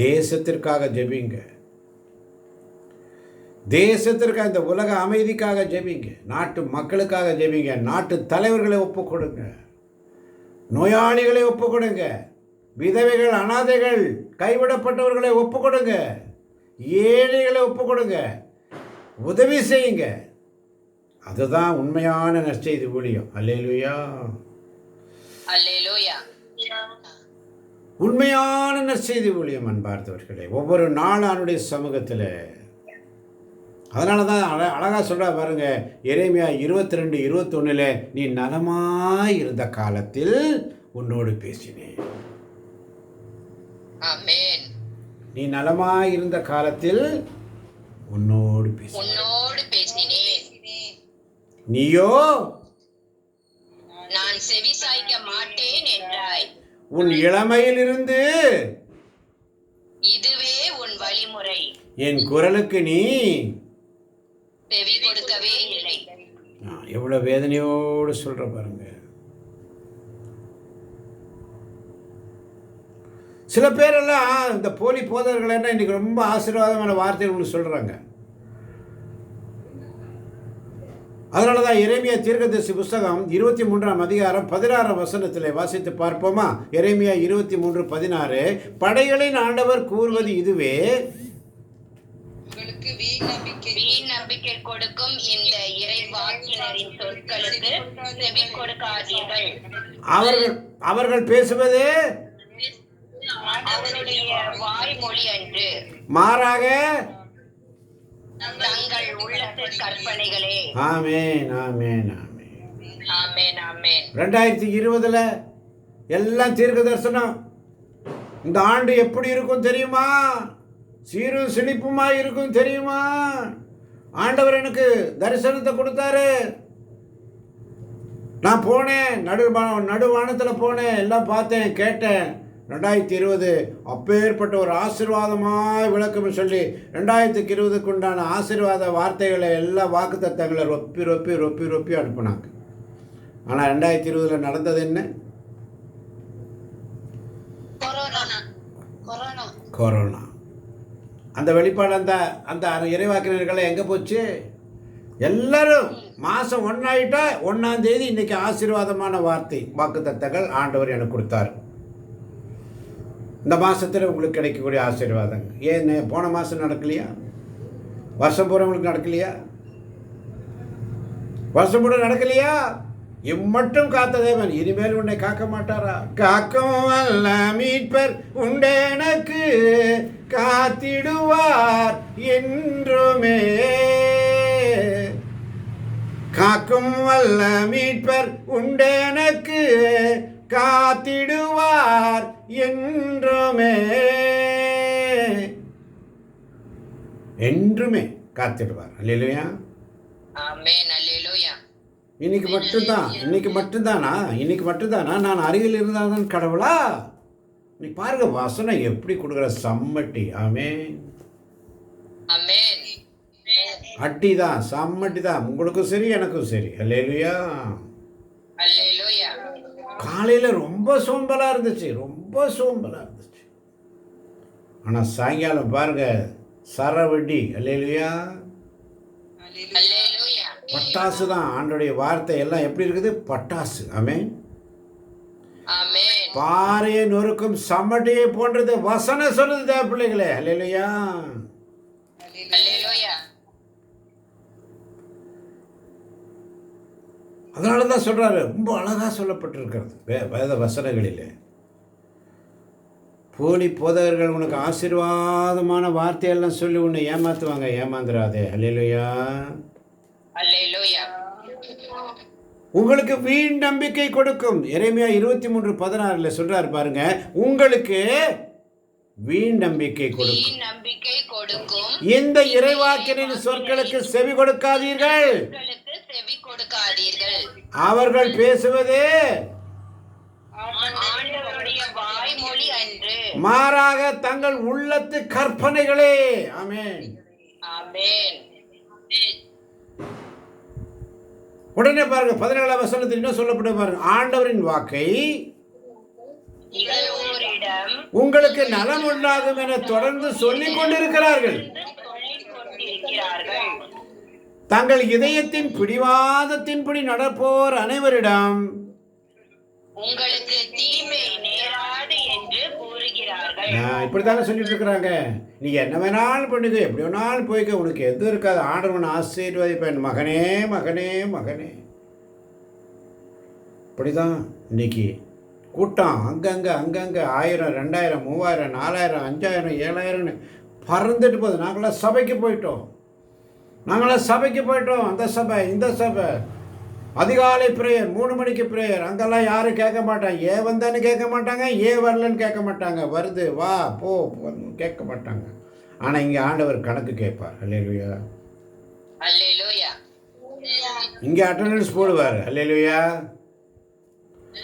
தேசத்திற்காக ஜெபிங்க. தேசத்திற்காக, இந்த உலக அமைதிக்காக ஜெபிங்க. நாட்டு மக்களுக்காக ஜெபிங்க. நாட்டு தலைவர்களை ஒப்புக் கொடுங்க. நோயாளிகளை ஒப்புக் கொடுங்க. விதவைகள், அனாதைகள், கைவிடப்பட்டவர்களை ஒப்புக் கொடுங்க. ஏழைகளை ஒப்புக் கொடுங்க. உதவி செய்யுங்க. அதுதான் உண்மையான நற்செய்தி ஊழியம். அல்லேலூயா. அல்லேலூயா. உண்மையான நற்செய்தி ஊழியம். அன்பார்ந்தவர்களே, ஒவ்வொரு நாளும் அவனுடைய சமூகத்தில். அதனால தான் அழகாக சொல்கிறா பாருங்க, எரேமியா 22:21 நீ நலமாய் இருந்த காலத்தில் உன்னோடு பேசினேன். ஆமென். நீ நலமாய் இருந்த காலத்தில் உன்னோடு பேசினேன். நீயோ நான் செவி சாய்க்க மாட்டேன் என்றாய். உன் இளமையிலிருந்து இதுவே உன் வழிமுறை. என் குரலுக்கு நீ செவி கொடுக்கவே இல்லை. எவ்வளோ வேதனையோடு சொல்கிற பாருங்க. சில பேரெல்லாம் இந்த போலி போதகர்கள் என்ன இன்னைக்கு ரொம்ப ஆசீர்வாதமான வார்த்தைகள் உங்களுக்கு சொல்கிறாங்க. அதனால தான் எரேமியா தீர்க்கதரிசி புஸ்தகம் 23ஆம் அதிகாரம் 16ஆம் வசனத்தில் வாசித்து பார்ப்போமா? எரேமியா 23:16 படைகளின் ஆண்டவர் கூறுவது இதுவே, உங்களுக்கு வீண் நம்பிக்கை கொடுக்கும் இந்த இறைவாக்கினரின் சொற்களுக்கு செவி கொடுக்காதீர்கள். அவர்கள் பேசுவது அவருடைய வாய்மொழி அன்று, மாறாக தங்கள் உள்ளத்து கற்பனைகளே. ஆமென் ஆமென் ஆமென். ஆமென் ஆமென். 2020 எல்லாம் தீர்க்க தரிசனம். இந்த ஆண்டு எப்படி இருக்கும் தெரியுமா? சீரும் செழிப்புமா இருக்கும் தெரியுமா? ஆண்டவர் எனக்கு தரிசனத்தை கொடுத்தாரு. நான் போனேன், நடுவானத்தில் போனேன், எல்லாம் பார்த்தேன், கேட்டேன். 2020 அப்பேற்பட்ட ஒரு ஆசீர்வாதமாக விளக்கம் சொல்லி 2020க்கு உண்டான ஆசீர்வாத வார்த்தைகளை எல்லா வாக்குத்தத்தங்களை ரொப்பி ரொப்பி ரொப்பி ரொப்பி அனுப்புனாங்க. ஆனால் 2020 நடந்தது என்ன? கொரோனா. அந்த வெளிப்பாடு அந்த இறைவாக்கினர்களை எங்கே போச்சு? எல்லாரும் மாதம் 1 ஆகிட்டா 1ஆம் தேதி இன்னைக்கு ஆசீர்வாதமான வாக்குத்தத்தங்கள் ஆண்டவர் எனக்கு கொடுத்தார். இந்த மாதத்தில் உங்களுக்கு கிடைக்கக்கூடிய ஆசீர்வாதங்கள். ஏன் போன மாதம் நடக்கலையா? வருஷம் பூரா உங்களுக்கு நடக்கலையா? வருஷம் பூரா நடக்கலையா? இம்மட்டும் காத்த தேவன் இனிமேல் உன்னை காக்க மாட்டாரா? காக்கும் அல்ல மீட்பர் உண்டெனக்கு காத்திடுவார் என்றுமே. காக்கும் அல்ல மீட்பர் உண்டெனக்கு காத்திடுவார் என்றுமே. என்றுமே காத்திடுவார். அல்லேலூயா. ஆமென் அல்லேலூயா. இன்னைக்கு மட்டும்தானா நான் அருகில் இருந்தால்தான் கடவுளா? நீ பாருங்க வசனம் எப்படி கொடுக்குற சம்மட்டி. ஆமென் ஆமென். அட்டி தான், சம்மட்டி தான். உங்களுக்கும் சரி எனக்கும் சரி. அல்லேலூயா அல்லேலூயா. காலையில் ரொம்ப சோம்பலாக இருந்துச்சு. ஆனால் சாயங்காலம் பாருங்க சரவெடி. அல்லேலூயா. அல்லேலூயா. பட்டாசு தான். ஆண்டோடைய வார்த்தை எல்லாம் எப்படி இருக்குது? பட்டாசு. ஆமென் ஆமென். பாறையை நொறுக்கும் சம்மட்டியை போன்றது வசனம் சொல்லுது தேவ பிள்ளைகளே. அல்லேலூயா. அல்லேலூயா. அதனால தான் சொல்கிறாரு, ரொம்ப அழகாக சொல்லப்பட்டிருக்கிறது வேத வசனங்களிலே. போலி போதகர்கள் உனக்கு ஆசீர்வாதமான வார்த்தையெல்லாம் சொல்லி உன்னை ஏமாற்றுவாங்க. ஏமாந்துடாதே. அல்லேலூயா. அல்லேலூயா. உங்களுக்கு வீண் நம்பிக்கை கொடுக்கும். எரேமியா 23:16 சொல்றாரு பாருங்க, உங்களுக்கு வீண் நம்பிக்கை கொடுக்கும் இந்த இறைவாக்கினின் சொற்களுக்கு செவி கொடுக்காதீர்கள். அவர்கள் பேசுவது மாறாக தங்கள் உள்ளத்து கற்பனைகளே. ஆமென் ஆமென். உடனே பாருங்க 17ஆம் வசனத்தில் இன்னும் சொல்லப்பட்டு பாருங்க, ஆண்டவரின் வாக்கை உங்களுக்கு நலம் உண்டாகும் என தொடர்ந்து சொல்லிக் கொண்டிருக்கிறார்கள். தங்கள் இதயத்தின் பிடிவாதத்தின்படி நடப்போர் அனைவரிடம் உங்களுக்கு தீமை நேராது என்று கூறுகிறார்கள். இப்படித்தானே சொல்லிட்டு இருக்கிறாங்க. நீ என்ன வேணாலும் பண்ணுங்க, எப்படி வேணாலும் போய்க்க, உனக்கு எதுவும் இருக்காது, ஆண்டவன் ஆசீர்வதிப்பேன். மகனே மகனே மகனே. இப்படிதான் இன்னைக்கு கூட்டம் அங்கங்கே 1000, 2000, 3000, 4000, 5000, 7000 பறந்துட்டு போகுது. நாங்களாம் சபைக்கு போயிட்டோம். அந்த சபை இந்த சபை, அதிகாலை பிரேயர், 3 மணிக்கு பிரேயர். அங்கெல்லாம் யாரும் கேட்க மாட்டாங்க. ஏன் வந்தான்னு கேட்க மாட்டாங்க, ஏன் வரலன்னு கேட்க மாட்டாங்க, வருது வா போ கேட்க மாட்டாங்க. ஆனால் இங்கே ஆண்டவர் கணக்கு கேட்பார். அல்லேலூயா. அல்லேலூயா. இங்கே அட்டெண்டன்ஸ் போடுவார். அல்லேலூயா.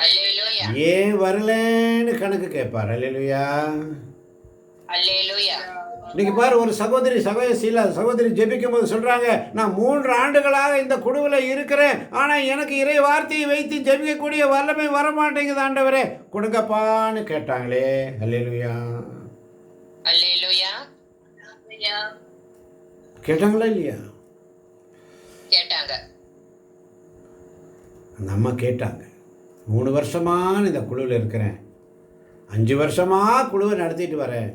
அல்லேலூயா. ஏன் வரலன்னு கணக்கு கேட்பார். அல்லேலூயா. அல்லேலூயா. இன்னைக்கு பாரு, ஒரு சகோதரி ஜெபிக்கும் போது சொல்றாங்க, நான் 3 ஆண்டுகளாக இந்த குழுவில் இருக்கிறேன், ஆனால் எனக்கு இறை வார்த்தையை வைத்து ஜெபிக்கக்கூடிய வல்லமை வரமாட்டேங்குது ஆண்டவரே, கொடுங்கப்பான்னு கேட்டாங்களே. அல்லேலூயா. அல்லேலூயா. கேட்டாங்களா இல்லையா? கேட்டாங்க. அந்த அம்மா கேட்டாங்க. 3 வருஷமாக இந்த குழுவில் இருக்கிறேன், 5 வருஷமாக குழுவை நடத்திட்டு வரேன்,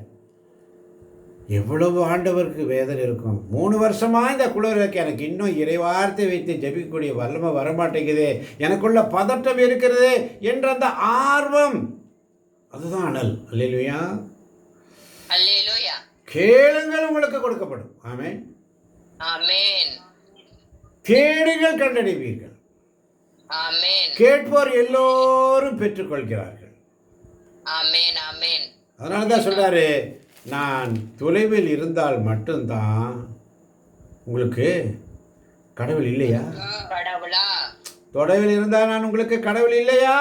எவ்வளவு ஆண்டவருக்கு வேதனை இருக்கும். 3 வருஷமாக இந்த குழுவில் இருக்க, எனக்கு இன்னும் இறைவார்த்தை வைத்து ஜெபிக்கக்கூடிய வல்லமை வரமாட்டேங்குது, எனக்குள்ள பதட்டம் இருக்கிறது என்ற அந்த ஆர்வம், அதுதான் அனல். அல்லேலூயா. அல்லேலூயா. கேளுங்கள் உங்களுக்கு கொடுக்கப்படும். ஆமென். ஆமென். தேடுங்கள் கண்டடைவீர்கள். ஆமென். கேட்போர் எல்லோரும் பெற்றுக்கொள்கிறார்கள். ஆமென். ஆமென். அதனால தான் சொல்றாரு, நான் தொலைவில் இருந்தால் மட்டும்தான் உங்களுக்கு கடவுள் இல்லையா? கடவுளா? தொலைவில் இருந்தால் நான் உங்களுக்கு கடவுள் இல்லையா?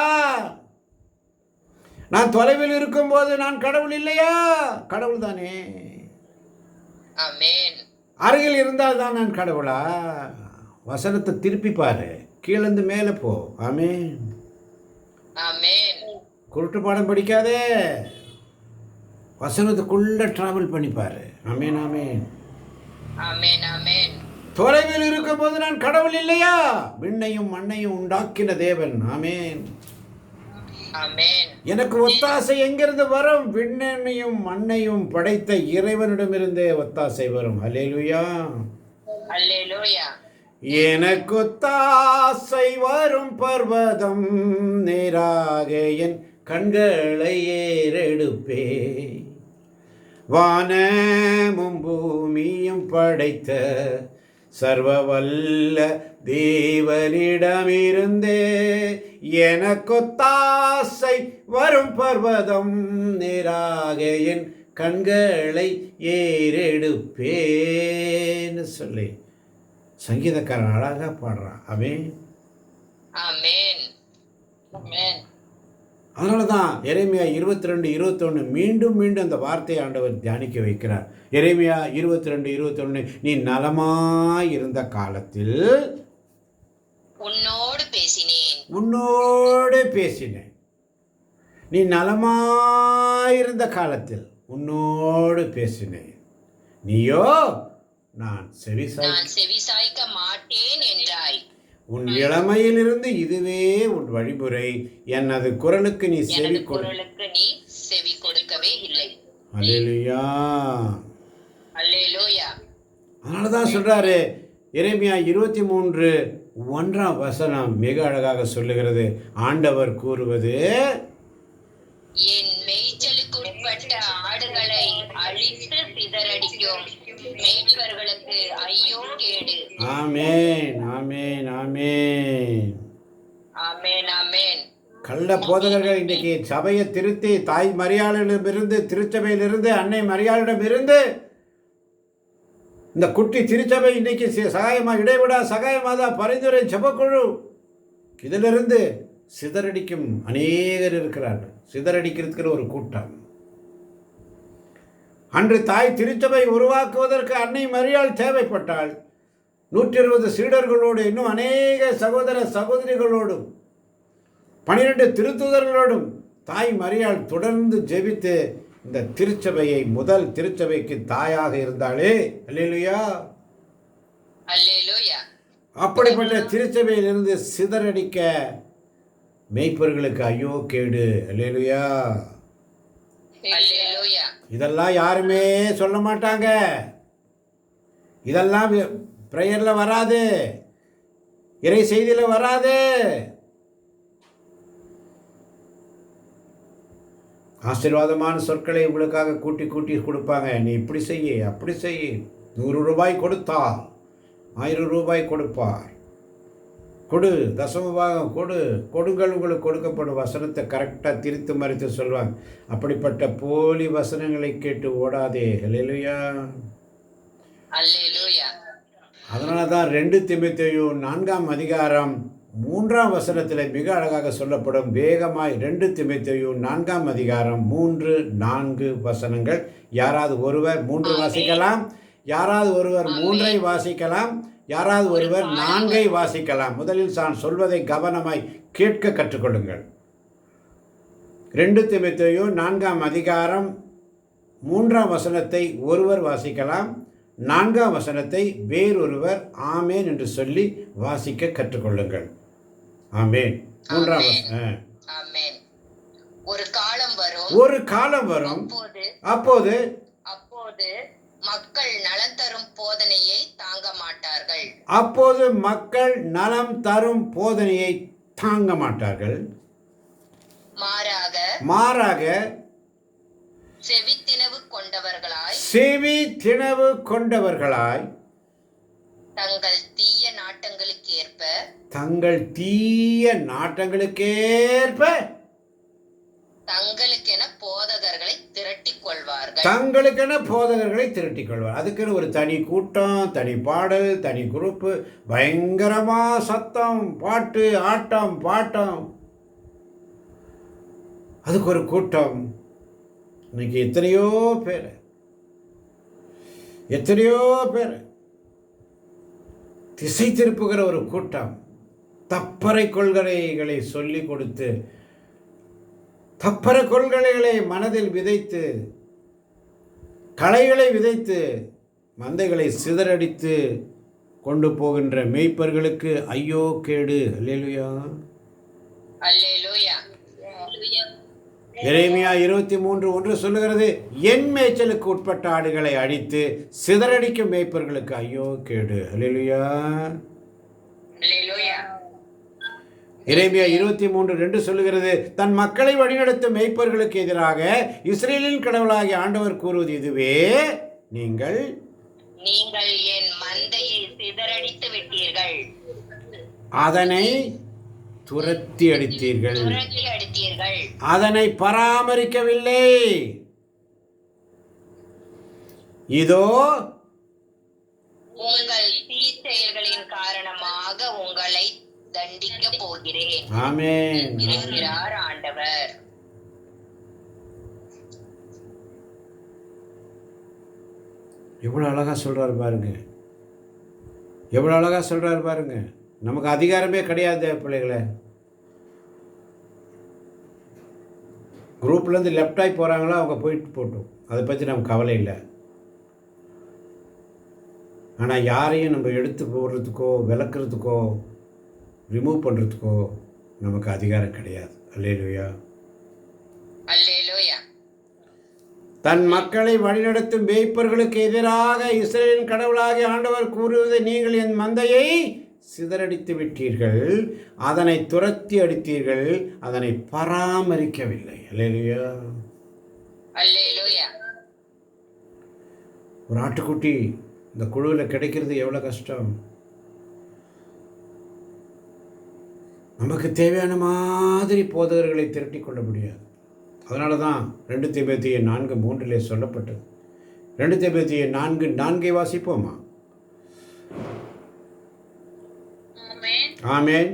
நான் தொலைவில் இருக்கும்போது நான் கடவுள் இல்லையா? கடவுள் தானே. ஆமென். அருகில் இருந்தால் தான் நான் கடவுளா? வசனத்தை திருப்பி பாரு, கீழேந்து மேலே போ. ஆமென். ஆமென். குருட்டு பாடம் படிக்காதே, வசனத்துக்குள்ள டிராவல் பண்ணிப்பாரு. ஆமென். ஆமென். ஆமென். ஆமென். தொலைவில் இருக்கும்போது நான் கடவுள் இல்லையா? விண்ணையும் மண்ணையும் உண்டாக்கின தேவன். ஆமென். ஆமென். எனக்கு ஒத்தாசை எங்கிருந்து வரும்? விண்ணையும் மண்ணையும் படைத்த இறைவனிடமிருந்தே ஒத்தாசை வரும். அல்லேலூயா. அல்லேலூயா. எனக்கு ஒத்தாசை வரும் பர்வதம் நேராக என் கண்களை ஏறெடுப்பே, வானமும் பூமியும் படைத்த சர்வவல்ல தேவனிடமிருந்தே எனக்கொத்தாசை வரும் பர்வதம் நேராக என் கண்களை ஏறெடுப்பேன்னு சொல்லி சங்கீதக்காரன் அழகாக பாடுறான். ஆமென். ஆமென். ஆமென். அதனால தான் எரேமியா 22:21 மீண்டும் மீண்டும் அந்த வார்த்தையை ஆண்டவர் தியானிக்க வைக்கிறார். எரேமியா 22:21, நீ நலமாயிருந்த காலத்தில் உன்னோடு பேசினேன். நீ நலமாயிருந்த காலத்தில் உன்னோடு பேசினேன், நீயோ நான் செவிசாய்க்க மாட்டேன் என்றாய். உன் இளமையிலிருந்து இதுவே உன் வழிமுறை, எனது குரலுக்கு நீ செவி கொடுக்கவே இல்லை. அல்லேலூயா. அல்லேலூயா. அதனால தான் சொல்றாரு, எரேமியா 23:1 மிக அழகாக சொல்லுகிறது. ஆண்டவர் கூறுவது, என் மேய்ச்சலுக்கு உட்பட்ட ஆடுகளை அழித்து சிதறடிக்கும் மேய்ப்பர்களுக்கு ஐயோ கேடு. ஆமென். ஆமென். ஆமென். ஆமென். ஆமென். கள்ள போதகர்கள் இன்றைக்கு சபையை திருத்தி, தாய் மரியாளிடமிருந்து, திருச்சபையிலிருந்து, அன்னை மரியாளிடமிருந்து, இந்த குட்டி திருச்சபை இன்னைக்கு சகாயமாக, இடைவிடா சகாயமாதா, பரிந்துரை ஜெபக்குழு, இதிலிருந்து சிதறடிக்கும் அநேகர் இருக்கிறார்கள். சிதறடிக்கிறதுக்கு ஒரு கூட்டம். அன்று தாய் திருச்சபை உருவாக்குவதற்கு அன்னை மரியாள் தேவைப்பட்டாள். 120 சீடர்களோடு, இன்னும் அநேக சகோதர சகோதரிகளோடும், 12 திருத்தூதர்களோடும் தாய் மரியாள் தொடர்ந்து ஜெபித்து இந்த திருச்சபையை, முதல் திருச்சபைக்கு தாயாக இருந்தாளே. அல்லேலூயா. அல்லேலூயா. அப்படிப்பட்ட திருச்சபையிலிருந்து சிதறடிக்க மேய்ப்பர்களுக்கு ஐயோ கேடு. அல்லேலூயா. அல்லேலூயா. இதெல்லாம் யாருமே சொல்ல மாட்டாங்க. இதெல்லாம் பிரேயரில் வராது, இறை செய்தியில் வராது. ஆசீர்வாதமான சொற்களை உங்களுக்காக கூட்டி கூட்டி கொடுப்பாங்க. நீ இப்படி செய்ய, அப்படி செய்ய. 100 ரூபாய் கொடுத்தால் 1000 ரூபாய் கொடுப்பார். கொடு, தசம பாகம் கொடு, கொடுங்கள் உங்களுக்கு கொடுக்கப்படும். வசனத்தை கரெக்டாக திரித்து மறித்து சொல்லுவாங்க. அப்படிப்பட்ட போலி வசனங்களை கேட்டு ஓடாதே. அல்லேலூயா. அல்லேலூயா. அதனால தான் 2 தீமோத்தேயு 4 3ஆம் வசனத்தில் மிக அழகாக சொல்லப்படும். வேகமாய் 2 தீமோத்தேயு 4ஆம் அதிகாரம் 3-4 வசனங்கள். யாராவது ஒருவர் 3 வாசிக்கலாம், யாராவது ஒருவர் 3ஐ வாசிக்கலாம், யாராவது ஒருவர் 4ஐ வாசிக்கலாம். முதலில் நான் சொல்வதை கவனமாய் கேட்க கற்றுக்கொள்ளுங்கள். 2 தீமோத்தேயு 4ஆம் அதிகாரம் 3ஆம் வசனத்தை ஒருவர் வாசிக்கலாம், 4ஆம் வசனத்தை வேறொருவர் ஆமேன் என்று சொல்லி வாசிக்க கற்றுக்கொள்ளுங்கள். ஆமேன். 3ஆம் வசனம். ஆமென். ஒரு காலம் வரும், ஒரு காலம் வரும், அப்போது மக்கள் நலம் தரும் போதனையை தாங்க மாட்டார்கள். அப்போது மக்கள் நலம் தரும் போதனையை தாங்க மாட்டார்கள். மாறாக செவித்தினவு கொண்டவர்களாய் தங்கள் தீய நாட்டங்களுக்கேற்ப தங்களுக்கென போதகர்களை திரட்டிக் கொள்வார். அதுக்குன்னு ஒரு தனி கூட்டம், தனி பாடல், தனி குரூப்பு, பயங்கரமா சத்தம், பாட்டு, ஆட்டம், பாட்டம், அதுக்கு ஒரு கூட்டம். இன்னைக்கு எத்தனையோ பேர் திசை திருப்புகிற ஒரு கூட்டம். தப்பறை கொள்கைகளை சொல்லி கொடுத்து, தப்பற கொள்கைகளை மனதில் விதைத்து, களைகளை விதைத்து, மந்தைகளை சிதறடித்து கொண்டு போகின்ற மேய்ப்பர்களுக்கு ஐயோ கேடு. அல்லேலூயா. எரேமியா 23:1 சொல்லுகிறது, என் மேய்ச்சலுக்கு உட்பட்ட ஆடுகளை அடித்து சிதறடிக்கும் மேய்ப்பர்களுக்கு ஐயோ கேடு. அல்லேலூயா. எரேமியா 23:2 சொல்லுகிறது, தன் மக்களை வழிநடத்தும் மேய்ப்பர்களுக்கு எதிராக இஸ்ரேலின் கடவுளாகிய ஆண்டவர் கூறுவது இதுவே, நீங்கள் என் மந்தையை சிதறடித்து விட்டீர்கள், அதனை துரத்தி அடித்தீர்கள், அதனை பராமரிக்கவில்லை. இதோ உங்கள் தீச்செயல்களின் காரணமாக உங்களை தண்டிக்க போகிறேன். ஆமென் என்கிறார் ஆண்டவர். எவ்வளவு அழகா சொல்றாரு பாருங்க, எவ்வளவு அழகா சொல்றாரு பாருங்க. நமக்கு அதிகாரமே கிடையாது பிள்ளைகளை. குரூப்லேருந்து லெஃப்ட் ஆகி போகிறாங்களோ அவங்க போயிட்டு போட்டோம், அதை பற்றி நமக்கு கவலை இல்லை. ஆனால் யாரையும் நம்ம எடுத்து போடுறதுக்கோ விளக்குறதுக்கோ ரிமூவ் பண்ணுறதுக்கோ நமக்கு அதிகாரம் கிடையாது. அல்லேலூயா. தன் மக்களை வழிநடத்தும் மேய்ப்பர்களுக்கு எதிராக இஸ்ரவேலின் கடவுளாகிய ஆண்டவர் கூறுவது, நீங்கள் என் மந்தையை சிதறடித்து விட்டீர்கள், அதனை துரத்தி அடித்தீர்கள், அதனை பராமரிக்கவில்லை. அல்லேலூயா. ஒரு ஆட்டுக்குட்டி இந்த குழுவில் கிடைக்கிறது எவ்வளோ கஷ்டம். நமக்கு தேவையான மாதிரி போதகர்களை திரட்டி கொள்ள முடியாது. அதனால தான் 2 தீமோத்தேயு 4:3 சொல்லப்பட்டது. 2 தீமோத்தேயு 4:4 வாசிப்போமா? ஆமென்.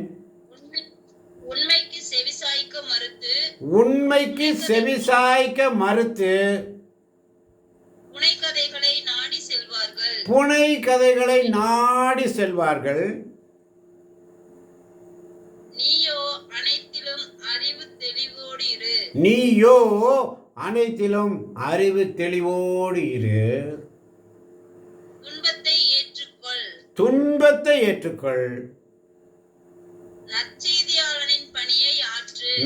உண்மைக்கு செவிசாய்க்க மறுத்து புனை கதைகளை நாடி செல்வார்கள். நீயோ அனைத்திலும் அறிவு தெளிவோடு இரு. துன்பத்தை ஏற்றுக்கொள்.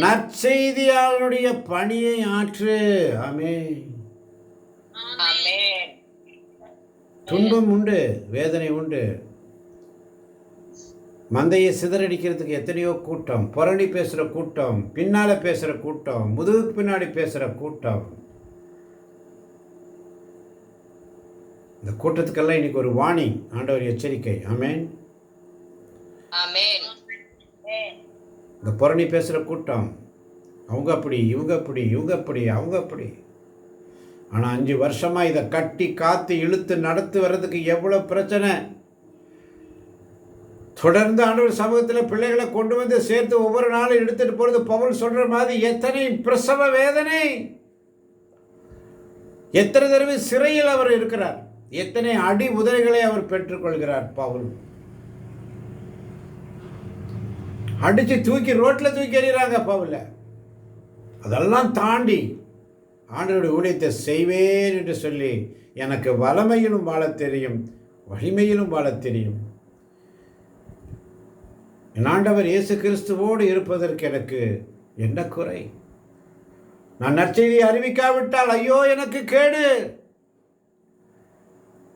நற்செய்தியாளனுடைய பணியை ஆற்று. ஆமென். துன்பம் உண்டு, வேதனை உண்டு. மந்தையை சிதறடிக்கிறதுக்கு எத்தனையோ கூட்டம், புரணி பேசுகிற கூட்டம், பின்னால் பேசுகிற கூட்டம், முதுகுக்கு பின்னாடி பேசுகிற கூட்டம். இந்த கூட்டத்துக்கெல்லாம் இன்னைக்கு ஒரு வார்னிங், ஆண்டவர் எச்சரிக்கை. ஆமென். இந்த புரணி பேசுகிற கூட்டம், அவங்க அப்படி, இவங்க அப்படி, இவங்க அப்படி, அவங்க அப்படி. ஆனால் 5 வருஷமாக இதை கட்டி காத்து இழுத்து நடத்து வர்றதுக்கு எவ்வளோ பிரச்சனை. தொடர்ந்து ஆண்டவர் சமூகத்தில் பிள்ளைகளை கொண்டு வந்து சேர்த்து ஒவ்வொரு நாளும் எடுத்துட்டு போறது பவுல் சொல்ற மாதிரி எத்தனை பிரசவ வேதனை, எத்தனை தடவை சிறையில் அவர் இருக்கிறார், எத்தனை அடி உதவிகளை அவர் பெற்றுக்கொள்கிறார். பவுல் அடிச்சு தூக்கி ரோட்ல தூக்கி எறிகிறாங்க பவுல. அதெல்லாம் தாண்டி ஆண்டவருடைய ஊழியத்தை செய்வேன் என்று சொல்லி எனக்கு வல்லமையிலும் வாழ தெரியும், வலிமையிலும் வாழ தெரியும். என் ஆண்டவர் இயேசு கிறிஸ்துவோடு இருப்பதற்கு எனக்கு என்ன குறை? நான் நற்செய்தியை அறிவிக்காவிட்டால் ஐயோ எனக்கு கேடு.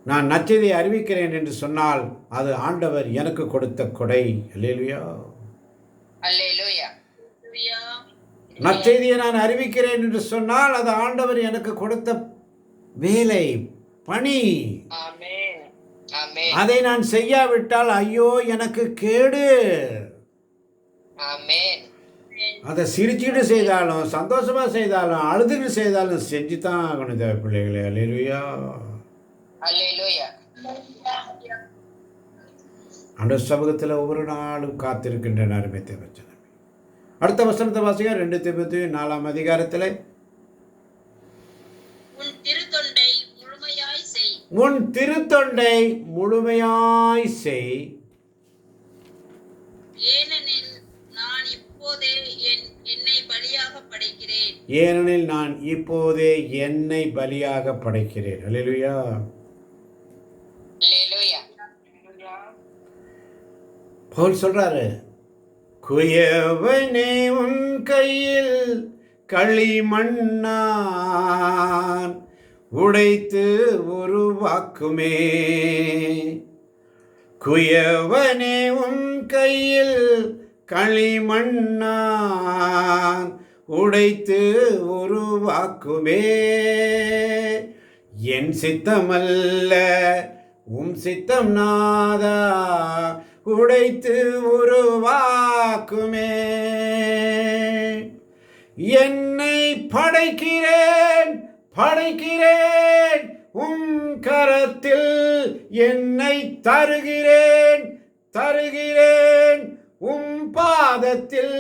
நான் நற்செய்தியை அறிவிக்கிறேன் என்று சொன்னால் அது ஆண்டவர் எனக்கு கொடுத்த கொடை. அல்லேலூயா, அல்லேலூயா. நற்செய்தியை நான் அறிவிக்கிறேன் என்று சொன்னால் அது ஆண்டவர் எனக்கு கொடுத்த வேலை, பணி. ஆமென், ஆமென், அதை நான் செய்யாவிட்டால் ஐயோ எனக்கு கேடு. ஆமென். அதை சிரிச்சுட்டு செய்தாலும், சந்தோஷமா செய்தாலும், அழுதுட்டு செய்தாலும் செஞ்சு தான் ஆகணும் தேவ பிள்ளைகளே. அல்லேலூயா, அல்லேலூயா. ஆண்டவர் சமூகத்தில் ஒவ்வொரு நாளும் காத்திருக்கின்ற அருமை தேவச்சனமே. அடுத்த வசனத்தை வாசிக்க 2 தீமோத்தேயு 4ஆம் அதிகாரத்தில் உன் திருத்தொண்டை முழுமையாய் செய். உன் திருத்தொண்டை முழுமையாய் செய். ஏனெனில் நான் இப்போதே என்னை பலியாக படைக்கிறேன். ஏனெனில் நான் இப்போதே என்னை பலியாக படைக்கிறேன். அல்லேலூயா. அல்லேலூயா. பவுல் சொல்றாரு, குயவனே உன் கையில் களிமண்ணான் உடைத்து உருவாக்குமே. குயவனே உன் கையில் களிமண்ணான் உடைத்து உருவாக்குமே. என் சித்தமல்ல உம் சித்தம் நாதா உடைத்து உருவாக்குமே. என்னை படைக்கிறேன் படைக்கிறேன் உம் கரத்தில், என்னை தருகிறேன் தருகிறேன் உம் பாதத்தில்.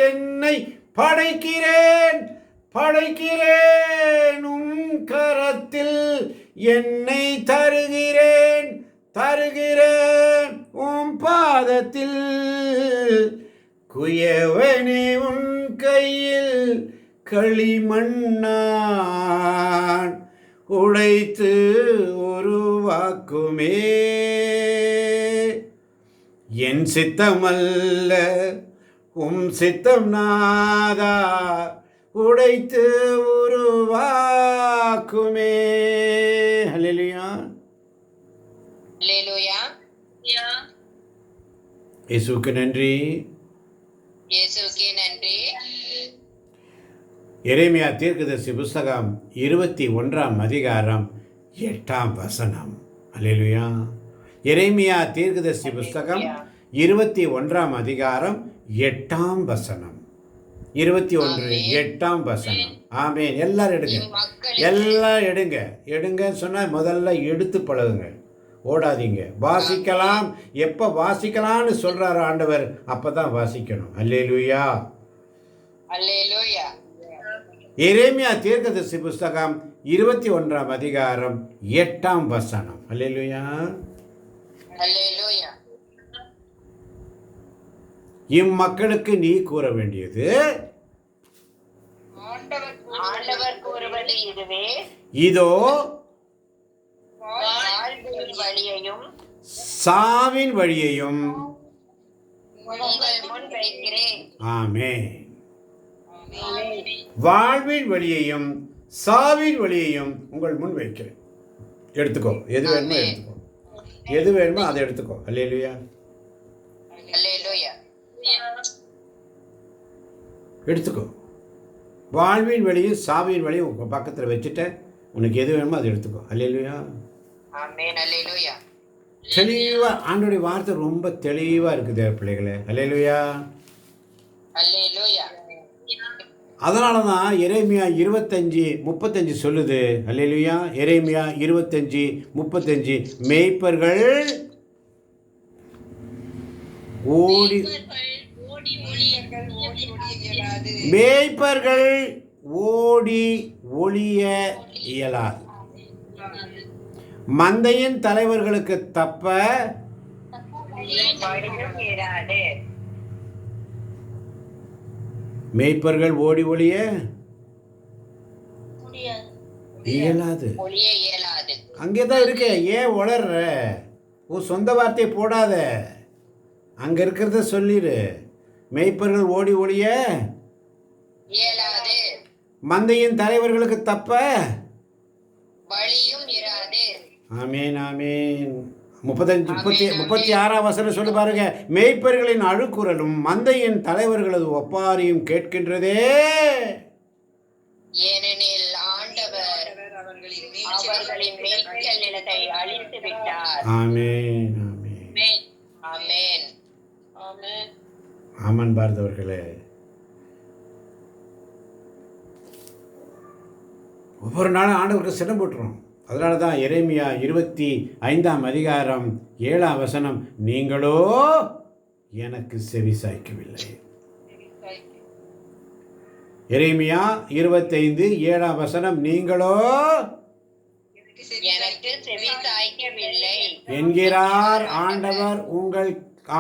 என்னை படைக்கிறேன் படைக்கிறேன் உம் கரத்தில், என்னை தருகிறேன் தருகிறேன் உம் பாதத்தில். குயவனே உன் கையில் களிமண்ணான் உடைத்து உருவாக்குமே. என் சித்தமல்ல உம் சித்தம் நாதா உடைத்து உருவாக்குமே. அல்லேலூயா, அல்லேலூயா. இயேசுவுக்கு நன்றி. இயேசுவுக்கே நன்றி. எரேமியா தீர்க்கதரிசி புஸ்தகம் 21ஆம் அதிகாரம் 8ஆம் வசனம். அல்லேலூயா. எரேமியா தீர்க்கதரிசி புஸ்தகம் 21ஆம் அதிகாரம் 8ஆம் வசனம். 21 8ஆம் வசனம். ஆமென். எல்லாரும் எடுங்க, எல்லாம் எடுங்க. எடுங்கன்னு சொன்னால் முதல்ல எடுத்து பழகுங்க, ஓடாதீங்க. வாசிக்கலாம், எப்போ வாசிக்கலாம்னு சொல்கிறார் ஆண்டவர் அப்போ தான் வாசிக்கணும். அல்லேலூயா, அல்லேலூயா. எரேமியா தீர்க்கதரிசி புஸ்தகம் 21ஆம் அதிகாரம் 8ஆம் வசனம். அல்லேலூயா, அல்லேலூயா. இம்மக்களுக்கு நீ கூற வேண்டியது ஆண்டவர் கூறுவது இதுவே, இதோ வாழ்வின் வழியையும் சாவின் வழியையும். உங்கள் முன் வைக்கிறேன். ஆமென். வாழ்வின் வழியையும் சாவின் வழியையும் உங்கள் முன் வைக்கிறேன். எடுத்துக்கோ, எது வேணுமோ எடுத்துக்கோ, எது வேணுமோ அதை எடுத்துக்கோ. அல்லேலூயா, அல்லேலூயா. எடுத்துக்கோ. வாழ்வின் வழியும் சாவின் வழியும் உங்கள் பக்கத்தில் வச்சுட்ட, உனக்கு எது வேணுமோ அதை எடுத்துக்கோ. அல்லேலூயா, ஆமென். அல்லேலூயா. தெளிவாக ஆண்டோடைய வார்த்தை ரொம்ப தெளிவாக இருக்குது பிள்ளைகளே. அல்லேலூயா. அல்லேலூயா. அதனால தான் எரேமியா 25:35 சொல்லுது. அல்லேலூயா. எரேமியா 25:35, மேய்ப்பர்கள் ஓடி மேய்ப்பர்கள் ஓடி ஒளிய மேய்ப்பர்கள் ஓடி ஒளிய இயலாது. இயலாது. மந்தையின் தலைவர்களுக்கு தப்ப வழியும் இராது. மேய்ப்பர்கள் ஓடி ஒளிய இயலாது. ஒளிய இயலாது. அங்கேதான் இருக்கே, ஏன் உளர்ற? உன் சொந்த வார்த்தையை போடாத, அங்க இருக்கிறத சொல்லிடு. மேய்ப்பர்கள் ஓடி ஒளிய இயலாது. மந்தையின் தலைவர்களுக்கு தப்ப. வழியும் இராது. ஆமீன் ஆமீன். 36 வசனம் சொல்லி பாருங்க. மேய்ப்பர்களின் அழுக்குரலும் மந்தையின் தலைவர்களது ஒப்பாரியும் கேட்கின்றதே. ஏனெனில் ஆண்டவர் அவர்களின் மேய்ச்சல் நிலத்தை அழித்து விட்டார். ஆமீன் ஆமீன் ஆமென். ஆமன் பார்த்தவர்களே, ஒவ்வொரு நாளும் ஆண்டவருக்கு சினம் போட்டுரும். அதனால தான் எரேமியா 25 அதிகாரம் 7 வசனம், நீங்களோ எனக்கு செவி சாய்க்கவில்லை. எரேமியா 25 வசனம், நீங்களோ எனக்கு செவி சாய்க்கவில்லை என்கிறார் ஆண்டவர். உங்கள்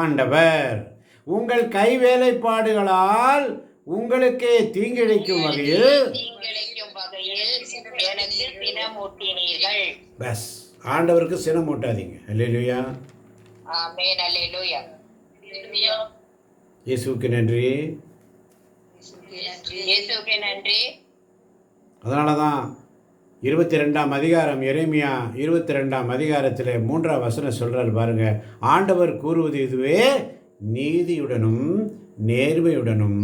ஆண்டவர் உங்கள் கை வேலைப்பாடுகளால் உங்களுக்கு தீங்கிழைக்கும் வகையில் தீங்கிழைக்கும் வகையில் எனக்கு சினமூட்டினீர்கள். பஸ் ஆண்டவருக்கு சினம் மூட்டாதீங்க. அல்லேலூயா. ஆமென். அல்லேலூயா. இயேசுவுக்கு நன்றி. இயேசுவுக்கு நன்றி. அதனால தான் 22 அதிகாரம் எரேமியா 22 அதிகாரத்தில் 3 வசனம் சொல்கிறார் பாருங்க. ஆண்டவர் கூறுவது இதுவே, நீதியுடனும் நேர்மையுடனும்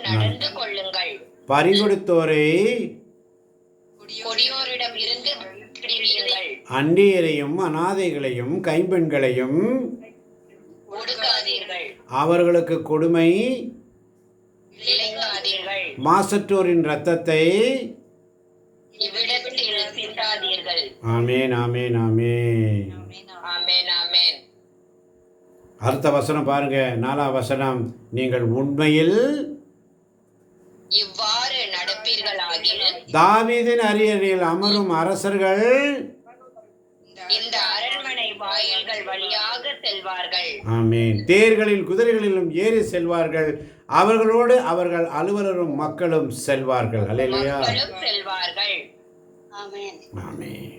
நடந்து கொள்ளுங்கள். பறிகொடுத்தோரை கொடியோரிடம் இருந்து பிரியுங்கள். அந்நியரையும் அனாதைகளையும் கைம்பெண்களையும் ஒடுக்காதீர்கள். அவர்களுக்கு கொடுமை இழைக்காதீர்கள். மாசற்றோரின் இரத்தத்தை இவ்விடத்தில் சிந்தாதீர்கள். ஆமேன் ஆமேன் ஆமேன். ஆமென். ஆமென். அடுத்த வசனம் பாருங்க, 4 வசனம், நீங்கள் உண்மையில் இவ்வாறு நடப்பீர்களாகில் தாவீதின் அரியணையில் அமரும் அரசர்கள் இந்த அரண்மனை வாயில்கள் வழியாக செல்வார்கள். ஆமீன். தேர்களில் குதிரைகளிலும் ஏறி செல்வார்கள். அவர்களோடு அவர்கள் அலுவலரும் மக்களும் செல்வார்கள். அல்லேலூயா. மக்களும் செல்வார்கள். ஆமென். ஆமீன்.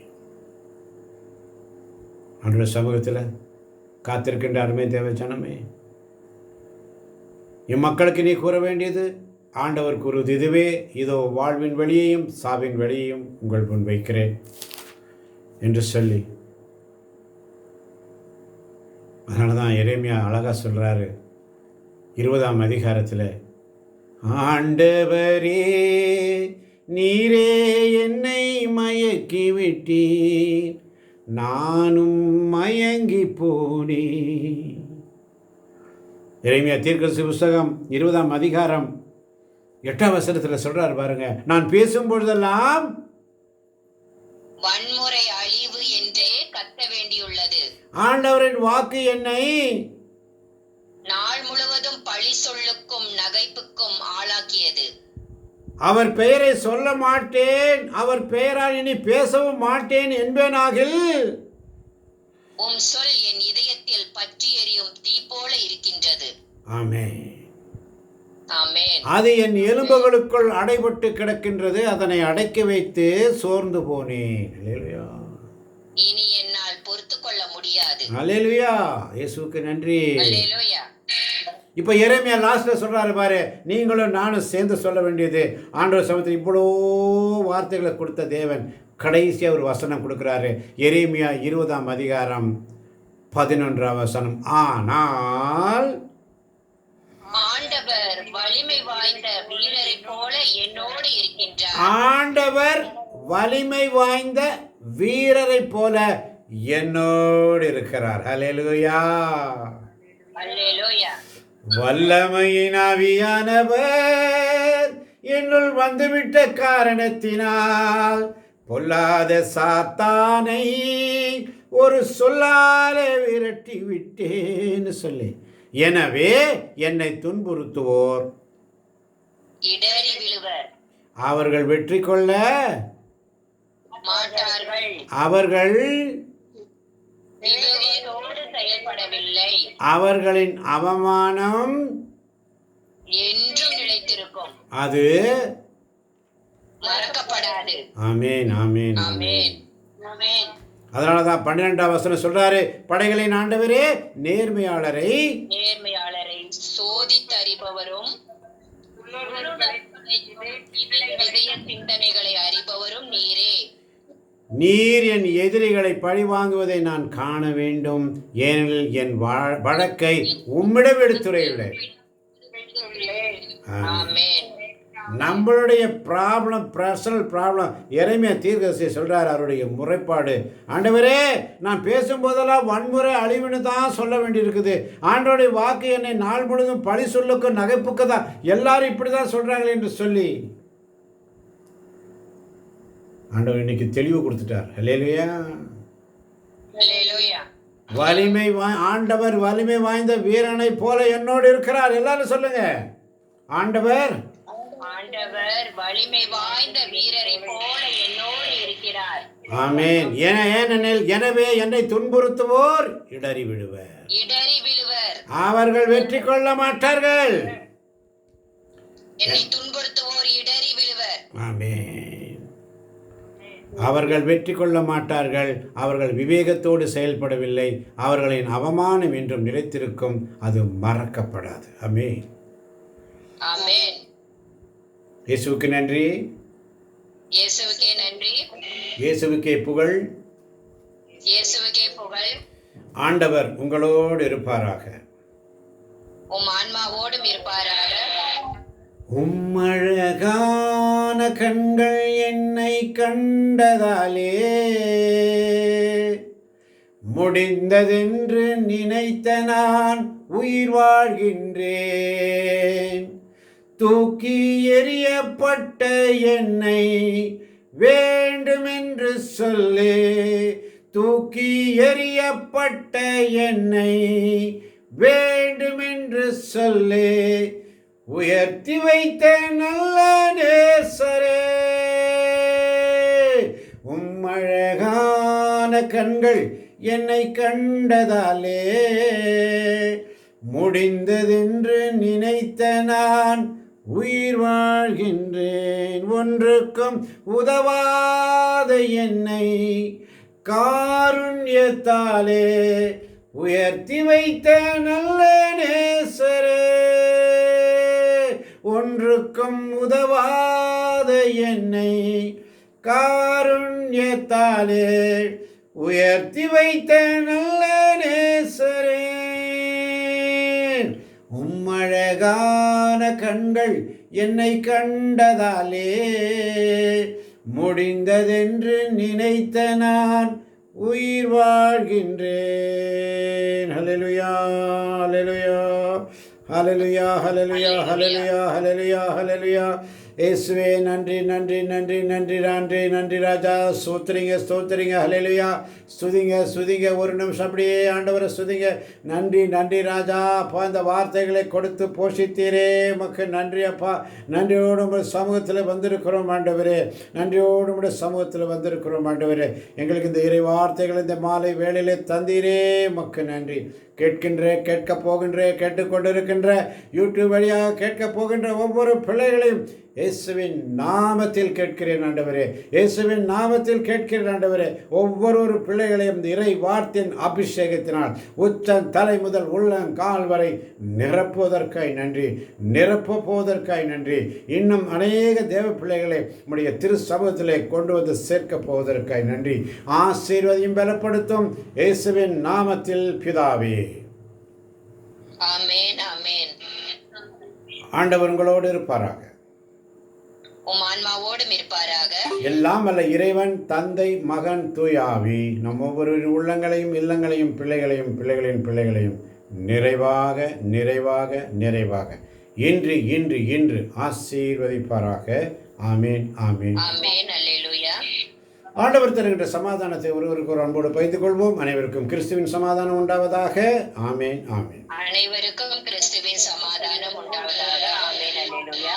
ஆண்டவர் சமூகத்தில் காத்திருக்கின்ற அருமை தேவ ஜனமே, இம்மக்களுக்கு நீ கூற வேண்டியது, ஆண்டவர் கூறுவது இதுவே, இதோ வாழ்வின் வழியையும் சாவின் வழியையும் உங்கள் முன் வைக்கிறேன் என்று சொல்லி, அதனால தான் எரேமியா அழகாக சொல்கிறாரு 20 அதிகாரத்தில், ஆண்டவரே நீரே என்னை மயக்கி விட்டீர், நானும் மயங்கி போனேன். எரேமியா தீர்க்கதரிசி புஸ்தகம் 20 அதிகாரம் 8 வசனத்தில் சொல்றாரு பாருங்க, நான் பேசும்பொழுதெல்லாம் வன்முறை அழிவு என்றே கத்த வேண்டியுள்ளது. ஆண்டவரின் வாக்கு என்னை நாள் முழுவதும் பழி சொல்லுக்கும் நகைப்புக்கும் ஆளாக்கியது. அவர் பெயரை சொல்ல மாட்டேன், அவர் பெயரால் இனி பேசவும் மாட்டேன் என்பேனாகில் உம் சொல் என் இதயத்தில் பற்றி எரியும் தீ போல இருக்கின்றது. ஆமென். ஆமென். அது என் எலும்புகளுக்குள் அடைபட்டு கிடக்கின்றது, அதனை அடக்கி வைத்து சோர்ந்து போனேன். அல்லேலூயா. இனி என்னால் பொறுத்து கொள்ள முடியாது. அல்லேலூயா. இயேசுவுக்கு நன்றி. அல்லேலூயா. இப்போ எரேமியா லாஸ்ட்ல சொல்றாரு பாரு, நீங்களும் நானும் சேர்ந்து சொல்ல வேண்டியது, ஆண்டவர் சமூகத்தில் இவ்வளோ வார்த்தைகளை கொடுத்த தேவன் கடைசியாக ஒரு வசனம் கொடுக்குறாரு. எரேமியா 20 அதிகாரம் 11 வசனம், ஆனால் ஆண்டவர் வலிமை வாய்ந்த வீரரை போல என்னோடு இருக்கின்றார். ஆண்டவர் வலிமை வாய்ந்த வீரரை போல என்னோடு இருக்கிறார். அல்லேலூயா. அல்லேலூயா. வல்லமையின் ஆவியானவர் என்னுள் வந்துவிட்ட காரணத்தினால் பொல்லாத சாத்தானை ஒரு சொல்லாலே விரட்டி விட்டேன்னு சொல்லி. எனவே என்னை துன்புறுத்துவோர் இடறி விழுவர், அவர்கள் வெற்றி கொள்ள மாட்டார்கள், அவர்கள் விவேகத்தோடு செயல்படவில்லை, அவர்களின் அவமானம் என்றும் நிலைத்திருக்கும், அது மறக்கப்படாது. ஆமேன் ஆமேன் ஆமென் ஆமென். அதனால தான் 12ஆம் வசனம் சொல்றாரு, படைகளின் ஆண்டவரே நேர்மையாளரை நேர்மையாளரை சோதித்தறிபவரும் இதய சிந்தனைகளை அறிபவரும் நீரே. நீர் என் எதிரிகளை பழி வாங்குவதை நான் காண வேண்டும், ஏனெனில் என் வழக்கை உம்மிடம் எடுத்துரையுள்ளேன். ஆமென். நம்மளுடைய பர்சனல் ப்ராப்ளம் எரேமியா தீர்க்கதரிசி சொல்றார், அவருடைய முறைப்பாடு, ஆண்டவரே நான் பேசும்போதெல்லாம் வன்முறை அழிவுன்னு தான் சொல்ல வேண்டியிருக்குது. ஆண்டவருடைய வாக்கு என்னை நாள் முழுதும் பழி சொல்லுக்கு நகைப்புக்கு தான், எல்லாரும் இப்படி தான் சொல்றாங்களே என்று சொல்லி ஆண்டவர் இன்னைக்கு தெளிவு கொடுத்துட்டார். அல்லேலூயா. அல்லேலூயா. ஆண்டவர் வலிமை வாய்ந்த வீரனை போல என்னோடு இருக்கிறார். எல்லாரும் சொல்லுங்க, ஆண்டவர் ஆண்டவர் வலிமை வாய்ந்த வீரரை போல என்னோடு இருக்கிறார். ஆமென். ஏனெனில் எனவே என்னை துன்புறுத்துவோர் இடறி விழுவர், இடறி விழுவர், அவர்கள் வெற்றி கொள்ள மாட்டார்கள். என்னை துன்புறுத்துவோர் இடறி விழுவர். ஆமென். அவர்கள் வெற்றி கொள்ள மாட்டார்கள், அவர்கள் விவேகத்தோடு செயல்படவில்லை, அவர்களின் அவமானம் என்றும் நிலைத்திருக்கும், அது மறக்கப்படாது. ஆமென் ஆமென். இயேசுவுக்கு நன்றி, இயேசுவுக்கே நன்றி, இயேசுவுக்கே புகழ், இயேசுவுக்கே புகழ். ஆண்டவர் உங்களோடு இருப்பாராக, உம் ஆன்மாவோடும் இருப்பாராக. உம்மழகான கண்கள் என்னை கண்டதாலே முடிந்ததென்று நினைத்த நான் உயிர் வாழ்கின்றேன். தூக்கி எறியப்பட்ட என்னை வேண்டுமென்று சொல்லே, தூக்கி எறியப்பட்ட என்னை வேண்டுமென்று சொல்லே, உயர்த்தி வைத்த நல்ல நேசரே, உம்மழகான கண்கள் என்னை கண்டதாலே முடிந்ததென்று நினைத்த நான் உயிர் வாழ்கின்றேன். ஒன்றுக்கும் உதவாத என்னை காருண்யத்தாலே உயர்த்தி வைத்த நல்ல நேசரே, ஒன்றுக்கும் உதவாத என்னை காருண்யத்தாலே உயர்த்தி வைத்த நல்ல நேசரே, உம்மழகான கண்கள் என்னை கண்டதாலே முடிந்ததென்று நினைத்த நான் உயிர் வாழ்கின்றேன். ஹல்லேலூயா ஹல்லேலூயா ஹல்லேலூயா ஹல்லேலூயா ஹல்லேலூயா ஹல்லேலூயா ஹல்லேலூயா. இயேசுவே நன்றி நன்றி நன்றி நன்றி நன்றி நன்றி ராஜா. ஸ்தோத்திரிங்க ஸ்தோத்திரிங்க. ஹல்லேலூயா. ஸ்துதிங்க ஸ்துதிங்க. ஒரு நிமிஷம் அப்படியே ஆண்டவரை ஸ்துதிங்க. நன்றி நன்றி ராஜா. அப்பா இந்த வார்த்தைகளை கொடுத்து போஷித்தீரே, உமக்கு நன்றி அப்பா. நன்றியோடு உங்கள் சமூகத்தில் வந்திருக்கிறோம் ஆண்டவரே, நன்றியோடு உங்களுடைய சமூகத்தில் வந்திருக்கிறோம் ஆண்டவரே. எங்களுக்கு இந்த இறை வார்த்தைகள் இந்த மாலை வேளையிலே தந்தீரே, உமக்கு நன்றி. கேட்க போகின்ற கேட்டுக்கொண்டிருக்கின்ற யூடியூப் வழியாக கேட்க போகின்ற ஒவ்வொரு பிள்ளைகளையும் இயேசுவின் நாமத்தில் கேட்கிறேன் ஆண்டவரே, இயேசுவின் நாமத்தில் கேட்கிறேன் ஆண்டவரே. ஒவ்வொரு பிள்ளைகளையும் இறை வார்த்தையின் அபிஷேகத்தினால் உச்சம் தலை முதல் உள்ளங்கால் வரை நிரப்புவதற்காய் நன்றி, நிரப்ப போவதற்காய் நன்றி. இன்னும் அநேக தேவ பிள்ளைகளை நம்முடைய திரு சமூகத்திலே கொண்டு வந்து சேர்க்க போவதற்காய் நன்றி. ஆசீர்வதியும் பலப்படுத்தும் இயேசுவின் நாமத்தில் பிதாவே, ஆமென் ஆமென். ஆண்டவர் உங்களோடு இருப்பாராக, உம் ஆன்மாவோடும் இருப்பாராக. எல்லாம் வல்ல இறைவன் தந்தை மகன் தூய ஆவி நம் ஒவ்வொரு உள்ளங்களையும் இல்லங்களையும் பிள்ளைகளையும் பிள்ளைகளின் பிள்ளைகளையும் நிறைவாக நிறைவாக நிறைவாக இன்று இன்று இன்று ஆசீர்வதிப்பாராக. ஆமேன் ஆமேன் ஆமென். அல்லேலூயா. ஆண்டவர் தருகின்ற சமாதானத்தை ஒருவருக்கு ஒரு அன்போடு பகிர்ந்து கொள்வோம். அனைவருக்கும் கிறிஸ்துவின் சமாதானம் உண்டாவதாக. ஆமேன் ஆமேன். அனைவருக்கும் கிறிஸ்துவின் சமாதானம் உண்டாவதாக. ஆமென். அல்லேலூயா.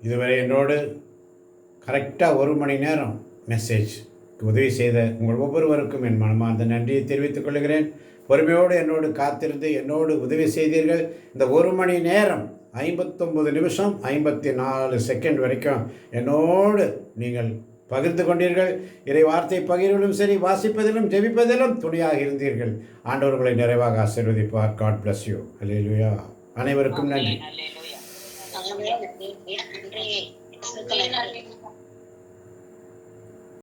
இதுவரை என்னோடு கரெக்டாக 1 மணி நேரம் மெசேஜ் உதவி செய்த உங்கள் ஒவ்வொருவருக்கும் என் மனமார்ந்த நன்றியை தெரிவித்துக் கொள்கிறேன். பொறுமையோடு என்னோடு காத்திருந்து என்னோடு உதவி செய்தீர்கள். இந்த 1 மணி நேரம் 59 நிமிஷம் 54 செகண்ட் வரைக்கும் என்னோடு நீங்கள் பகிர்ந்து கொண்டீர்கள். இறை வார்த்தை பகிர்விலும் சரி, வாசிப்பதிலும் ஜெபிப்பதிலும் துணையாக இருந்தீர்கள். ஆண்டவர்களை நிறைவாக ஆசீர்வதிப்பார். God bless you. அல்லேலூயா. அனைவருக்கும் நன்றி. அல்லேலூயா.